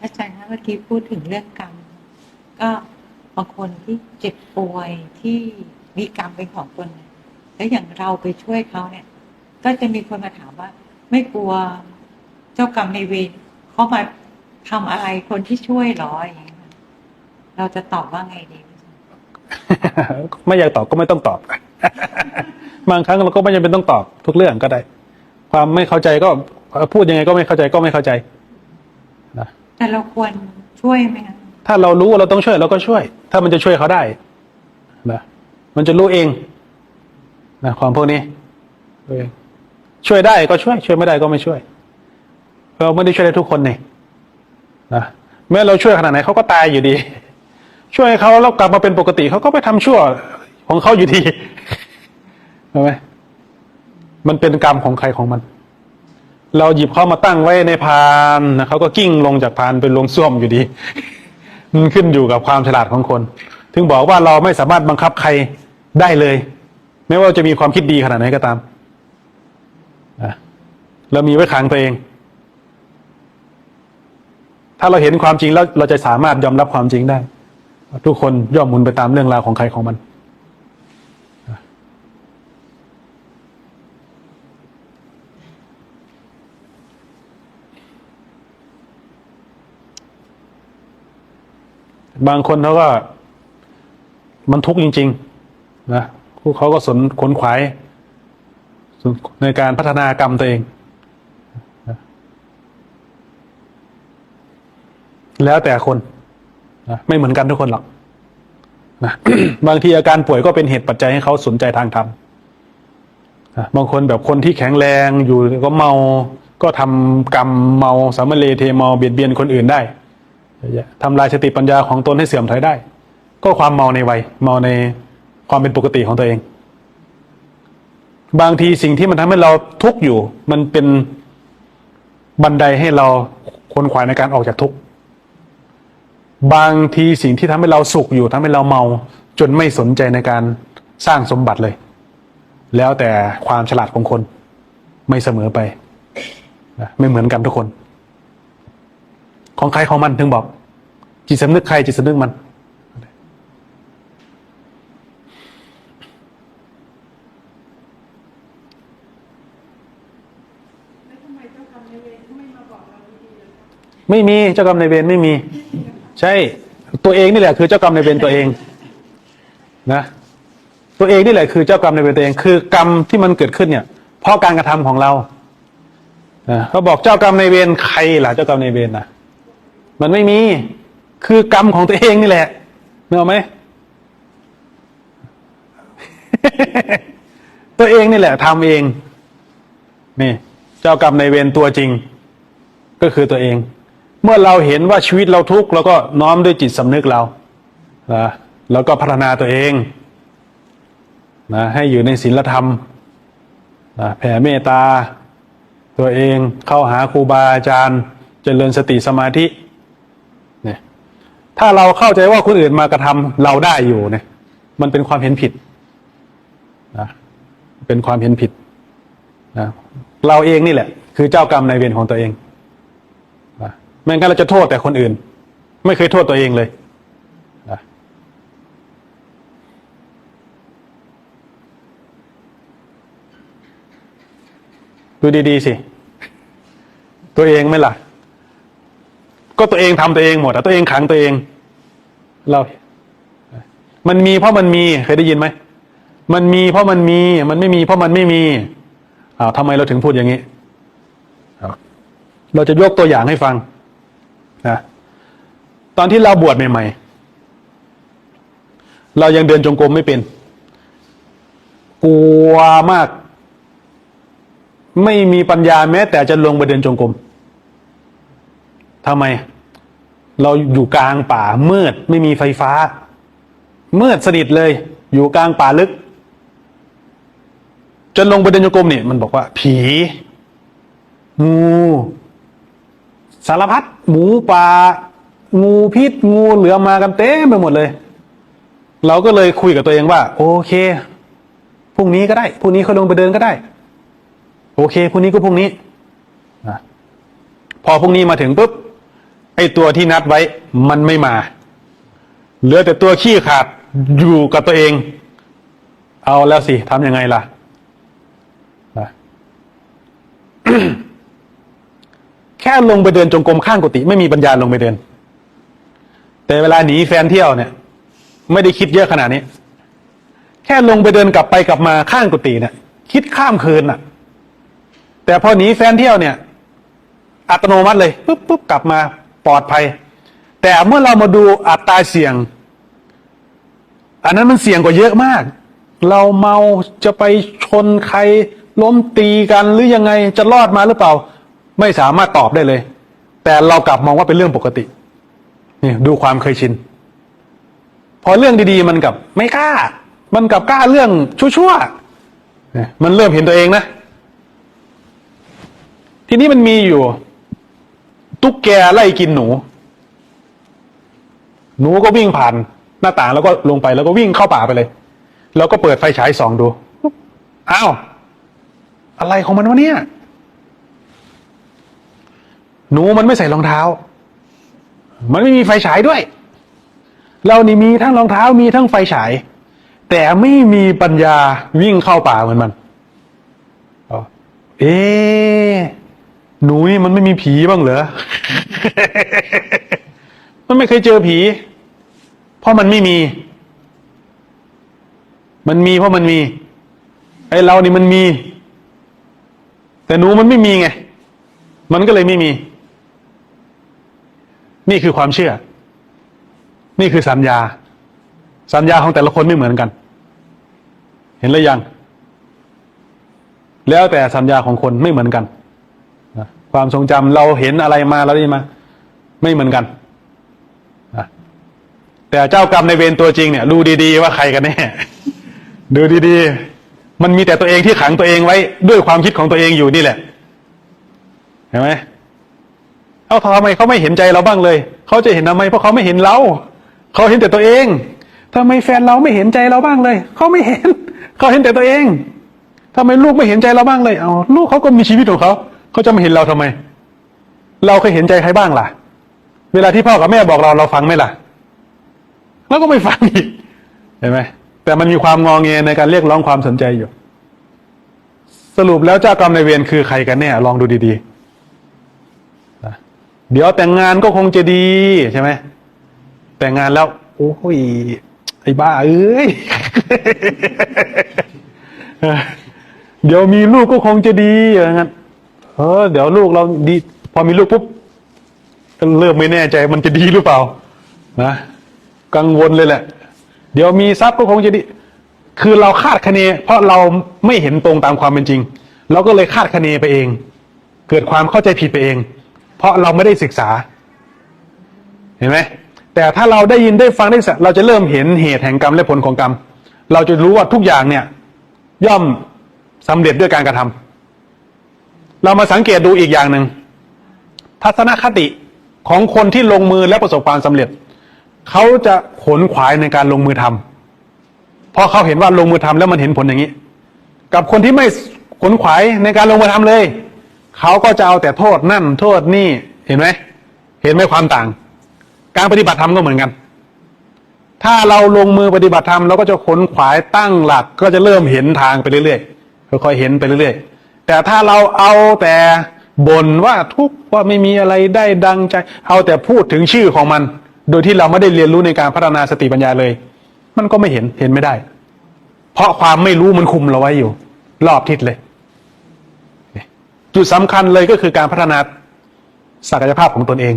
อาจารย์คะเมื่อกี้พูดถึงเรื่องกรรมก็บางคนที่เจ็บป่วยที่มีกรรมเป็นของตนแล้วอย่างเราไปช่วยเขาเนี่ยก็จะมีคนมาถามว่าไม่กลัวเจ้ากรรมในายเวรเขามาทำอะไรคนที่ช่วยหรออย่างเงี้ยเราจะตอบว่าไงดีไม่อยากตอบก็ไม่ต้องตอบบางครั้งเราก็ไม่จำเป็นต้องตอบทุกเรื่องก็ได้ความไม่เข้าใจก็พูดยังไงก็ไม่เข้าใจก็ไม่เข้าใจนะแต่เราควรช่วยไหมคะถ้าเรารู้ว่าเราต้องช่วยเราก็ช่วยถ้ามันจะช่วยเขาได้นะมันจะรู้เองนะความพวกนี้ช่วยได้ก็ช่วยช่วยไม่ได้ก็ไม่ช่วยเราไม่ได้ช่วยได้ทุกคนนี่นะแม้เราช่วยขนาดไหนเขาก็ตายอยู่ดีช่วยเขาแล้วกลับมาเป็นปกติเขาก็ไปทำชั่วของเขาอยู่ดีใช่ไหมมันเป็นกรรมของใครของมันเราหยิบเขามาตั้งไว้ในพานนะเขาก็กิ้งลงจากพานเป็นลงส้วมอยู่ดีมันขึ้นอยู่กับความฉลาดของคนถึงบอกว่าเราไม่สามารถบังคับใครได้เลยไม่ว่าจะมีความคิดดีขนาดไหนก็ตามเรามีไว้ขังตัวเองถ้าเราเห็นความจริงแล้วเราจะสามารถยอมรับความจริงได้ทุกคนย่อมหมุนไปตามเรื่องราวของใครของมัน บางคนเขาก็มันทุกข์จริงๆนะเขาก็ขนขวายในการพัฒนากรรมตัวเองนะแล้วแต่คนนะไม่เหมือนกันทุกคนหรอกนะ บางทีอาการป่วยก็เป็นเหตุปัจจัยให้เขาสนใจทางธรรมนะบางคนแบบคนที่แข็งแรงอยู่ก็เมาก็ทำกรรมเมาสามเลเทเมาเบียดเบียนคนอื่นได้ทำลายสติปัญญาของตนให้เสื่อมถอยได้ก็ความเมาในวัยเมาในความเป็นปกติของตัวเองบางทีสิ่งที่มันทำให้เราทุกข์อยู่มันเป็นบันไดให้เราค้นขวายในการออกจากทุกข์บางทีสิ่งที่ทำให้เราสุขอยู่ทำให้เราเมาจนไม่สนใจในการสร้างสมบัติเลยแล้วแต่ความฉลาดของคนไม่เสมอไปนะไม่เหมือนกันทุกคนของใครของมันถึงบอกจิตสำนึกใครจิตสำนึกมันไม่มีเจ้ากรรมนายเวรไม่มีใช่ตัวเองนี่แหละคือเจ้ากรรมนายเวรตัวเองนะตัวเองนี่แหละคือเจ้ากรรมนายเวรตัวเองคือกรรมที่มันเกิดขึ้นเนี่ยเพราะการกระทำของเราเขาบอกเจ้ากรรมนายเวรใครล่ะเจ้ากรรมนายเวรนะมันไม่มีคือกรรมของตัวเองนี่แหละนึกออกไหม ตัวเองนี่แหละทำเองนี่เจ้ากรรมนายเวรตัวจริงก็คือตัวเองเมื่อเราเห็นว่าชีวิตเราทุกข์เราก็น้อมด้วยจิตสำนึกเรานะแล้วก็พัฒนาตัวเองนะให้อยู่ในศีลธรรมนะแผ่เมตตาตัวเองเข้าหาครูบาอาจารย์เจริญสติสมาธิเนี่ยถ้าเราเข้าใจว่าคนอื่นมากระทำเราได้อยู่เนี่ยมันเป็นความเห็นผิดนะเป็นความเห็นผิดนะเราเองนี่แหละคือเจ้ากรรมนายเวรของตัวเองนะไม่งั้นเราจะโทษแต่คนอื่นไม่เคยโทษตัวเองเลยนะดูดีๆสิตัวเองไหมล่ะก็ตัวเองทำตัวเองหมดตัวเองขังตัวเองมันมีเพราะมันมีเคยได้ยินไหมมันมีเพราะมันมีมันไม่มีเพราะมันไม่มีทำไมเราถึงพูดอย่างนี้เราจะยกตัวอย่างให้ฟังนะตอนที่เราบวชใหม่ๆเรายังเดินจงกรมไม่เป็นกลัวมากไม่มีปัญญาแม้แต่จะลงไปเดินจงกรมทำไมเราอยู่กลางป่ามืดไม่มีไฟฟ้ามืดสนิทเลยอยู่กลางป่าลึกจนลงไปเดินจงกรมเนี่ยมันบอกว่าผีงูสารพัดหมูป่างูพิษงูเหลือมมากันเต็มไปหมดเลยเราก็เลยคุยกับตัวเองว่าโอเคพรุ่งนี้ก็ได้พรุ่งนี้เขาลงไปเดินก็ได้โอเคพรุ่งนี้ก็พรุ่งนี้นะพอพรุ่งนี้มาถึงปุ๊บไอ้ตัวที่นัดไว้มันไม่มาเหลือแต่ตัวขี้ขาดอยู่กับตัวเองเอาแล้วสิทำยังไงล่ะนะ แค่ลงไปเดินจงกรมข้างกุฏิไม่มีปัญญาลงไปเดินแต่เวลาหนีแฟนเที่ยวเนี่ยไม่ได้คิดเยอะขนาดนี้แค่ลงไปเดินกลับไปกลับมาข้างกุฏิเนี่ยคิดข้ามคืนน่ะแต่พอหนีแฟนเที่ยวเนี่ยอัตโนมัติเลยปุ๊บกลับมาปลอดภัยแต่เมื่อเรามาดูอัตราเสี่ยงอันนั้นมันเสี่ยงกว่าเยอะมากเราเมาจะไปชนใครล้มตีกันหรือยังไงจะรอดมาหรือเปล่าไม่สามารถตอบได้เลยแต่เรากลับมองว่าเป็นเรื่องปกตินี่ดูความเคยชินพอเรื่องดีๆมันกับไม่กล้ามันกับกล้าเรื่องชั่วๆมันเริ่มเห็นตัวเองนะทีนี้มันมีอยู่ตุ๊กแกไล่กินหนูก็วิ่งผ่านหน้าต่างแล้วก็ลงไปแล้วก็วิ่งเข้าป่าไปเลยแล้วก็เปิดไฟฉายส่องดูอ้าวอะไรของมันวะเนี่ยหนูมันไม่ใส่รองเท้ามันไม่มีไฟฉายด้วยเรานี่มีทั้งรองเท้ามีทั้งไฟฉายแต่ไม่มีปัญญาวิ่งเข้าป่าเหมือนมันหนูนี่มันไม่มีผีบ้างเหรอ มันไม่เคยเจอผี เพราะมันไม่มี มันมีเพราะมันมี ไอ้เรานี่มันมี แต่หนูมันไม่มีไง มันก็เลยไม่มี นี่คือความเชื่อ นี่คือสัญญา สัญญาของแต่ละคนไม่เหมือนกัน เห็นหรือยัง แล้วแต่สัญญาของคนไม่เหมือนกันนะความทรงจำเราเห็นอะไรมาเราได้มา ไม่เหมือนกันนะแต่เจ้ากรรมในายเวรตัวจริงเนี่ยดูดีๆว่าใครกันแน่ ดูดีๆมันมีแต่ตัวเองที่ขังตัวเองไว้ด้วยความคิดของตัวเองอยู่นี่แหละเห็นไหมเอาทำไมเขาไม่เห็นใจเราบ้างเลยเขาจะเห็นทำไมเพราะเขาไม่เห็นเราเขาเห็นแต่ตัวเองทำไมแฟนเราไม่เห็นใจเราบ้างเลยเขาไม่เห็นเขาเห็นแต่ตัวเองทำไมลูกไม่เห็นใจเราบ้างเลยเอาลูกเขาก็มีชีวิตของเขาเขาจะไม่เห็นเราทำไมเราเคยเห็นใจใครบ้างล่ะเวลาที่พ่อกับแม่บอกเราฟังไหมล่ะเราก็ไม่ฟังอีกเห็นไหมแต่มันมีความงอแงในการเรียกร้องความสนใจอยู่สรุปแล้วเจ้ากรรมนายเวรคือใครกันแน่ลองดูดีๆเดี๋ยวแต่งงานก็คงจะดีใช่ไหมแต่งงานแล้วโอ้ยไอ้บ้าเอ้ย เดี๋ยวมีลูกก็คงจะดีอย่างนั้นเดี๋ยวลูกเราดีพอมีลูกปุ๊บเริ่มไม่แน่ใจมันจะดีหรือเปล่านะกังวลเลยแหละเดี๋ยวมีทรัพย์ก็คงจะดีคือเราคาดคะเนเพราะเราไม่เห็นตรงตามความเป็นจริงเราก็เลยคาดคะเนไปเองเกิดความเข้าใจผิดไปเองเพราะเราไม่ได้ศึกษาเห็นไหมแต่ถ้าเราได้ยินได้ฟังได้ศึกษาเราจะเริ่มเห็นเหตุแห่งกรรมและผลของกรรมเราจะรู้ว่าทุกอย่างเนี่ยย่อมสำเร็จด้วยการกระทำเรามาสังเกตดูอีกอย่างหนึ่งทัศนคติของคนที่ลงมือและประสบความสำเร็จเขาจะขนขวายในการลงมือทำเพราะเขาเห็นว่าลงมือทำแล้วมันเห็นผลอย่างนี้กับคนที่ไม่ขนขวายในการลงมือทำเลยเขาก็จะเอาแต่โทษนั่นโทษนี่เห็นไหมเห็นไหมความต่างการปฏิบัติธรรมก็เหมือนกันถ้าเราลงมือปฏิบัติธรรมเราก็จะขนขวายตั้งหลักก็จะเริ่มเห็นทางไปเรื่อยๆค่อยๆเห็นไปเรื่อยๆแต่ถ้าเราเอาแต่บ่นว่าทุกข์ว่าไม่มีอะไรได้ดังใจเอาแต่พูดถึงชื่อของมันโดยที่เราไม่ได้เรียนรู้ในการพัฒนาสติปัญญาเลยมันก็ไม่เห็นไม่ได้เพราะความไม่รู้มันคุมเราไว้อยู่รอบทิศเลยจุดสำคัญเลยก็คือการพัฒนาศักยภาพของตนเอง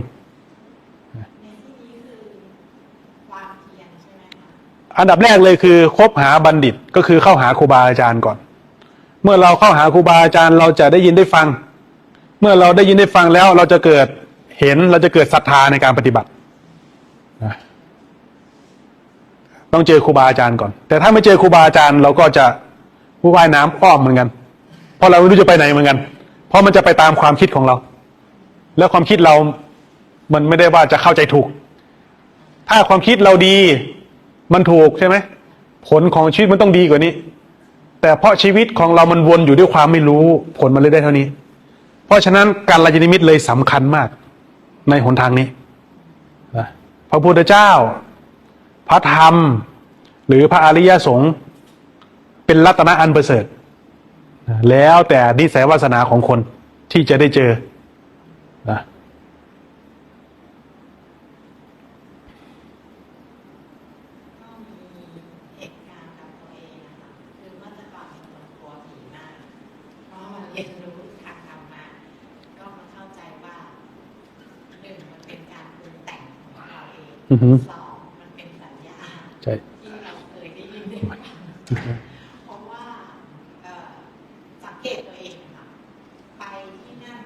อันดับแรกเลยคือคบหาบัณฑิตก็คือเข้าหาครูบาอาจารย์ก่อนเมื่อเราเข้าหาครูบาอาจารย์เราจะได้ยินได้ฟังเมื่อเราได้ยินได้ฟังแล้วเราจะเกิดเห็นเราจะเกิดศรัทธาในการปฏิบัติต้องเจอครูบาอาจารย์ก่อนแต่ถ้าไม่เจอครูบาอาจารย์เราก็จะว่ายน้ำอ้อมเหมือนกันเพราะเราไม่รู้จะไปไหนเหมือนกันเพราะมันจะไปตามความคิดของเราแล้วความคิดเรามันไม่ได้ว่าจะเข้าใจถูกถ้าความคิดเราดีมันถูกใช่ไหมผลของชีวิตมันต้องดีกว่านี้แต่เพราะชีวิตของเรามันวนอยู่ด้วยความไม่รู้ผลมันเลยได้เท่านี้เพราะฉะนั้นการกัลยาณมิตรเลยสำคัญมากในหนทางนี้พระพุทธเจ้าพระธรรมหรือพระอริยสงฆ์เป็นรัตนะอันประเสริฐแล้วแต่นิสัยวาสนาของคนที่จะได้เจอนะเหตุการณ์กับตัวเองนะคะคือเมื่อแต่ก่อนเป็นคนกลัวผีมากเพราะมาเรียนรู้ทางธรรมะก็มาเข้าใจว่าหนึ่งมันเป็นการปรุงแต่งของเราเองสองมันเป็นสัญญาที่เราเคยได้ยินได้ฟังเพราะว่าสังเกตตัวเองค่ะไปที่นั่น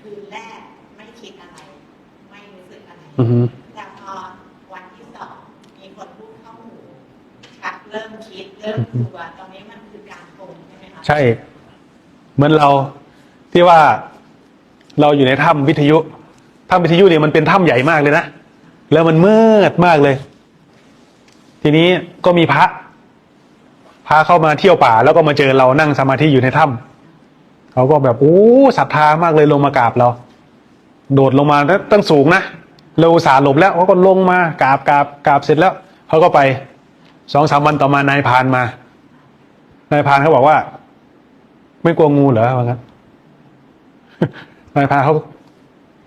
คืนแรกไม่คิดอะไรไม่รู้สึกอะไรแต่พอวันที่สองมีคนพูดเข้าหูชักเริ่มคิดเริ่มกลัวตรงนี้มันคือการปรุงใช่ไหมคะใช่เหมือนเราที่ว่าเราอยู่ในถ้ำวิทยุเนี่ยมันเป็นถ้ำใหญ่มากเลยนะแล้วมันมืดมากเลยทีนี้ก็มีพระเข้ามาเที่ยวป่าแล้วก็มาเจอเรานั่งสมาธิอยู่ในถ้ำเขาก็แบบโอ้ศรัทธามากเลยลงมากราบเราโดดลงมาตั้งสูงนะเราอุตส่าห์หลบแล้วเขาก็ลงมากราบเสร็จแล้วเขาก็ไป 2-3 วันต่อมานายพรานมานายพรานเขาบอกว่าไม่กลัวงูเหรอว่างั้น นายพราน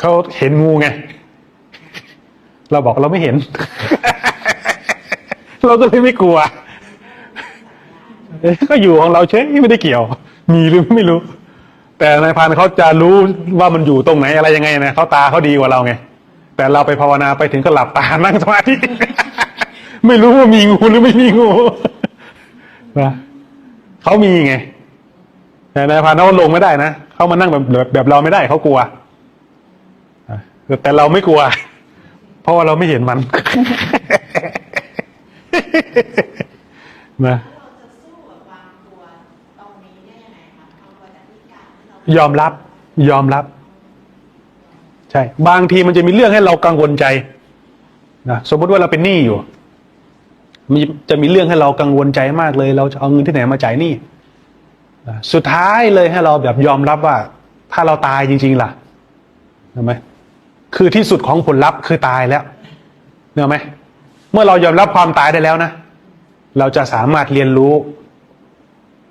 เขาเห็นงูไงเราบอกเราไม่เห็น เราก็เลยไม่กลัวก็อยู่ของเราเฉยไม่ได้เกี่ยว มีหรือไม่รู้ แต่นายพรานเขาจะรู้ว่ามันอยู่ตรงไหนอะไรยังไงนะเขาตาเขาดีกว่าเราไงแต่เราไปภาวนาไปถึงก็หลับตานั่งสมาธิ ไม่รู้ว่ามีงูหรือไม่มีงูนะเขามีไงแต่นายพรานเขาลงไม่ได้นะเขามานั่งแบบเราไม่ได้เขากลัวแต่เราไม่กลัว เพราะว่าเราไม่เห็นมัน นะ แล้วเราจะสู้กับความกลัวตรงนี้ได้ยังไงคะความกลัวจากที่การที่เรา ยอมรับใช่บางทีมันจะมีเรื่องให้เรากังวลใจนะสมมติว่าเราเป็นหนี้อยู่มีจะมีเรื่องให้เรากังวลใจมากเลย เราจะเอาเงินที่ไหนมาจ่ายหนี้นะสุดท้ายเลยให้เราแบบยอมรับว่า ถ้าเราตายจริงๆล่ะเห็นไหมคือที่สุดของผลลัพธ์คือตายแล้วเห็นไหมเมื่อเรายอมรับความตายได้แล้วนะเราจะสามารถเรียนรู้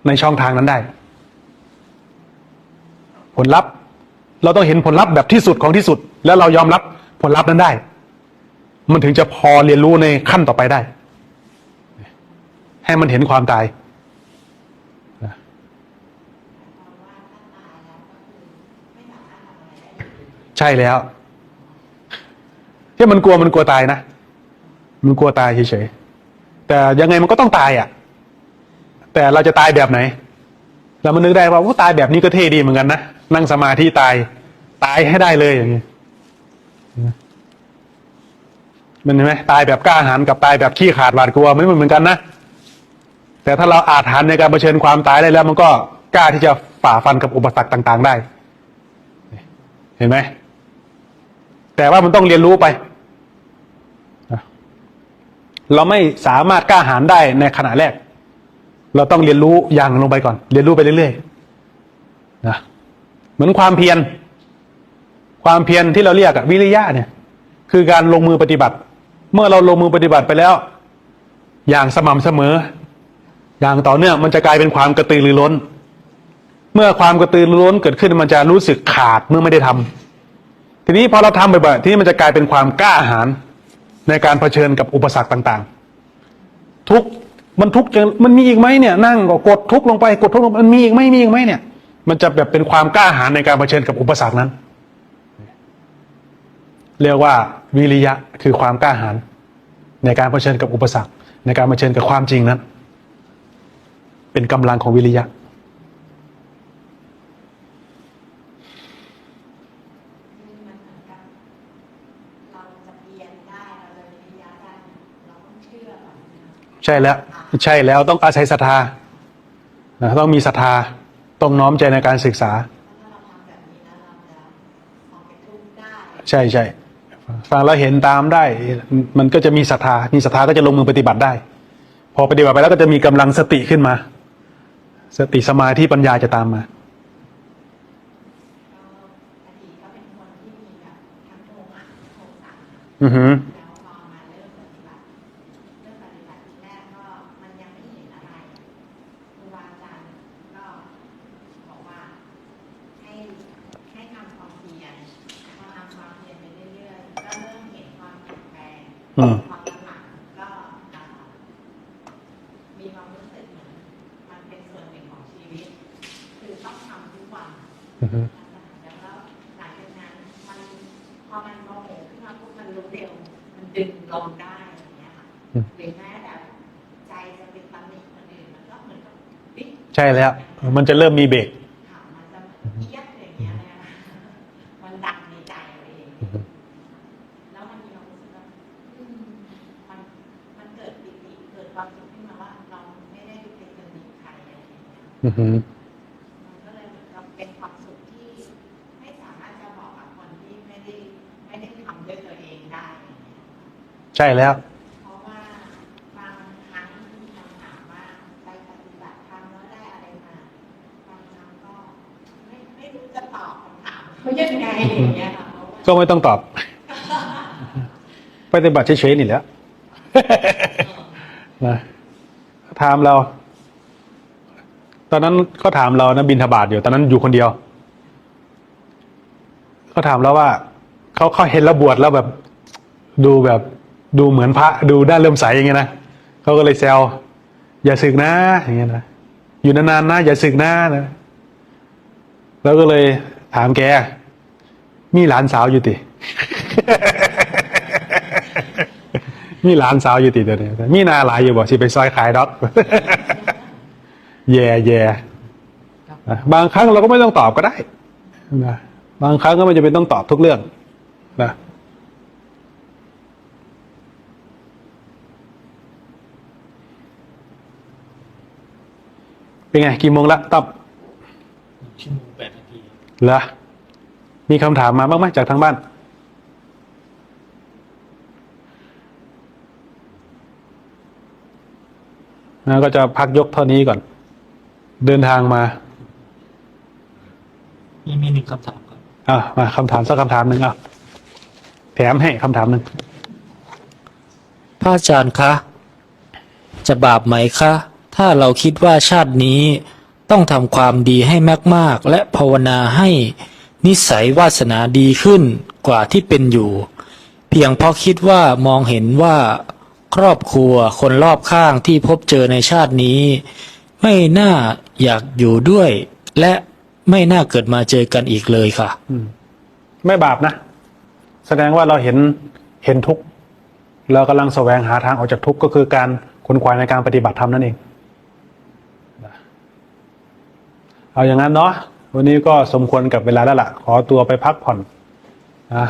ในช่องทางนั้นได้ ผลลัพธ์เราต้องเห็นผลลัพธ์แบบที่สุดของที่สุดแล้วเรายอมรับผลลัพธ์นั้นได้มันถึงจะพอเรียนรู้ในขั้นต่อไปได้ให้มันเห็นความตายนะใช่แล้วที่มันกลัวตายนะมันกลัวตายเฉยๆแต่ยังไงมันก็ต้องตายอ่ะแต่เราจะตายแบบไหนเรามันนึกได้ว่าตายแบบนี้ก็เท่ดีเหมือนกันนะนั่งสมาธิตายให้ได้เลยอย่างนี้มันเห็นไหมตายแบบกล้าหาญกับตายแบบขี้ขลาดหวาดกลัวไม่เหมือนกันนะแต่ถ้าเราอาจหันในการเผชิญความตายได้แล้วมันก็กล้าที่จะฝ่าฟันกับอุปสรรคต่างๆได้เห็นไหมแต่ว่ามันต้องเรียนรู้ไปเราไม่สามารถกล้าหาญได้ในขณะแรกเราต้องเรียนรู้อย่างลงไปก่อนเรียนรู้ไปเรื่อยๆนะเหมือนความเพียรที่เราเรียกวิริยะเนี่ยคือการลงมือปฏิบัติเมื่อเราลงมือปฏิบัติไปแล้วอย่างสม่ำเสมออย่างต่อเนื่องมันจะกลายเป็นความกระตือรือร้นเมื่อความกระตือรือร้นเกิดขึ้นมันจะรู้สึกขาดเมื่อไม่ได้ทำทีนี้พอเราทำบ่อยๆทีนี้มันจะกลายเป็นความกล้าหาญในการเผชิญกับอุปสรรคต่างๆทุกมันทุกมันมีอีกไหมเนี่ยนั่งก็กดทุกลงไปกดทุกลงมันมีอีกไหมเนี่ยมันจะแบบเป็นความกล้าหาญในการเผชิญกับอุปสรรคนั้นเรียกว่าวิริยะคือความกล้าหาญในการเผชิญกับอุปสรรคในการเผชิญกับความจริงนั้นเป็นกำลังของวิริยะมันเหมือนกับเราจะเพียรได้เราจะวิริยะได้เราต้องเชื่อก่อนนะ ใช่แล้วต้องอาศัยศรัทธาต้องมีศรัทธาต้องน้อมใจในการศึกษาถ้าเราทำแบบนี้แล้วเราจะออกจากทุกข์ได้ ใช่ฟังแล้วเห็นตามได้มันก็จะมีศรัทธาก็จะลงมือปฏิบัติได้พอปฏิบัติไปแล้วก็จะมีกำลังสติขึ้นมาสติสมาธิปัญญาจะตามมาก็อดีตก็เป็นคนที่มีแบบทั้งโมหะโทสะ อือหือ แล้วพอมาเริ่มปฏิบัติทีแรกก็มันยังไม่เห็นอะไรครูบาอาจารย์ก็บอกว่าให้ทำความเพียรพอทำความเพียรไปเรื่อยๆก็เริ่มเห็นความเปลี่ยนแปลงความหลังก็มีความรู้สึกเหมือนมันเป็นส่วนหนึ่งของชีวิตคือต้องทำทุกวัน อือหือ แล้วก็หลังจากนั้นมันพอมันโมโหขึ้นมาปุ๊บมันรู้เร็วมันดึงลงได้อย่างเงี้ยค่ะหรือแม้แต่ใจจะเป็นตำหนิคนอื่นมันก็เหมือนกับปิ๊ก ใช่แล้วมันจะเริ่มมีเบรก ค่ะมันจะเอียดอย่างเงี้ยนะคะมันดังในใจเราเองแล้วมันมีความรู้สึกว่ามันเกิดปิติเกิดความสุขขึ้นมาว่าเราไม่ได้ไปตำหนิใครอะไรอย่างเงี้ย อือหือ มันก็เลยเหมือนกับเป็นความสุขที่ไม่สามารถจะบอกกับคนที่ไม่ได้ทำด้วยตัวเองได้อย่างเงี้ย ใช่แล้ว เพราะว่าบางครั้งมีคำถามว่าไปปฏิบัติธรรมแล้วได้อะไรมาบางครั้งก็ไม่รู้จะตอบคำถามเขายังไงอย่างเงี้ยค่ะเพราะว่า ก็ไม่ต้องตอบปฏิบัติเฉยๆนี่แหละนะถามเราตอนนั้นเขาถามเรานะบิณฑบาตอยู่ตอนนั้นอยู่คนเดียวเขาถามเราว่าเขาเห็นแล้วบวชแล้วแบบดูเหมือนพระดูด้านเริ่อมใสอย่างเงี้ยนะ เขาก็เลยแซวอย่าสึกนะอย่างเงี้ยนะอยู่นานๆนะอย่าสึกนะแล้วก็เลยถามแกมีหลานสาวอยู่ติ มีหลานสาวอยู่ติเดี๋ยวนี้มีนาหลายอยู่บ่สิไปซอยขายดอก แย่นะบางครั้งเราก็ไม่ต้องตอบก็ได้นะบางครั้งก็ไม่จำเป็นต้องตอบทุกเรื่องนะเป็นไงกี่โมงละตับ 1 ชั่วโมง 8 นาที เหรอมีคำถามมาบ้างไหมจากทางบ้านนะก็จะพักยกเท่านี้ก่อน เดินทางมา มี1 คำถามครับ มาคำถามสักคำถามหนึ่งแถมให้คำถามหนึ่ง พระอาจารย์คะ จะบาปไหมคะ ถ้าเราคิดว่าชาตินี้ต้องทำความดีให้มากๆและภาวนาให้นิสัยวาสนาดีขึ้นกว่าที่เป็นอยู่ เพียงเพราะคิดว่ามองเห็นว่าครอบครัวคนรอบข้างที่พบเจอในชาตินี้ ไม่น่าอยากอยู่ด้วย และไม่น่าเกิดมาเจอกันอีกเลยค่ะ ไม่บาปนะแสดงว่าเราเห็นทุกข์เรากำลังแสวงหาทางออกจากทุกข์ก็คือการขวนขวายในการปฏิบัติธรรมนั่นเองเอาอย่างนั้นเนาะวันนี้ก็สมควรกับเวลาแล้วล่ะขอตัวไปพักผ่อน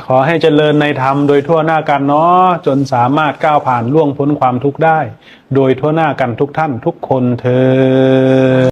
ขอให้เจริญในธรรมโดยทั่วหน้ากันเนาะจนสามารถก้าวผ่านล่วงพ้นความทุกข์ได้โดยทั่วหน้ากันทุกท่านทุกคนเธอ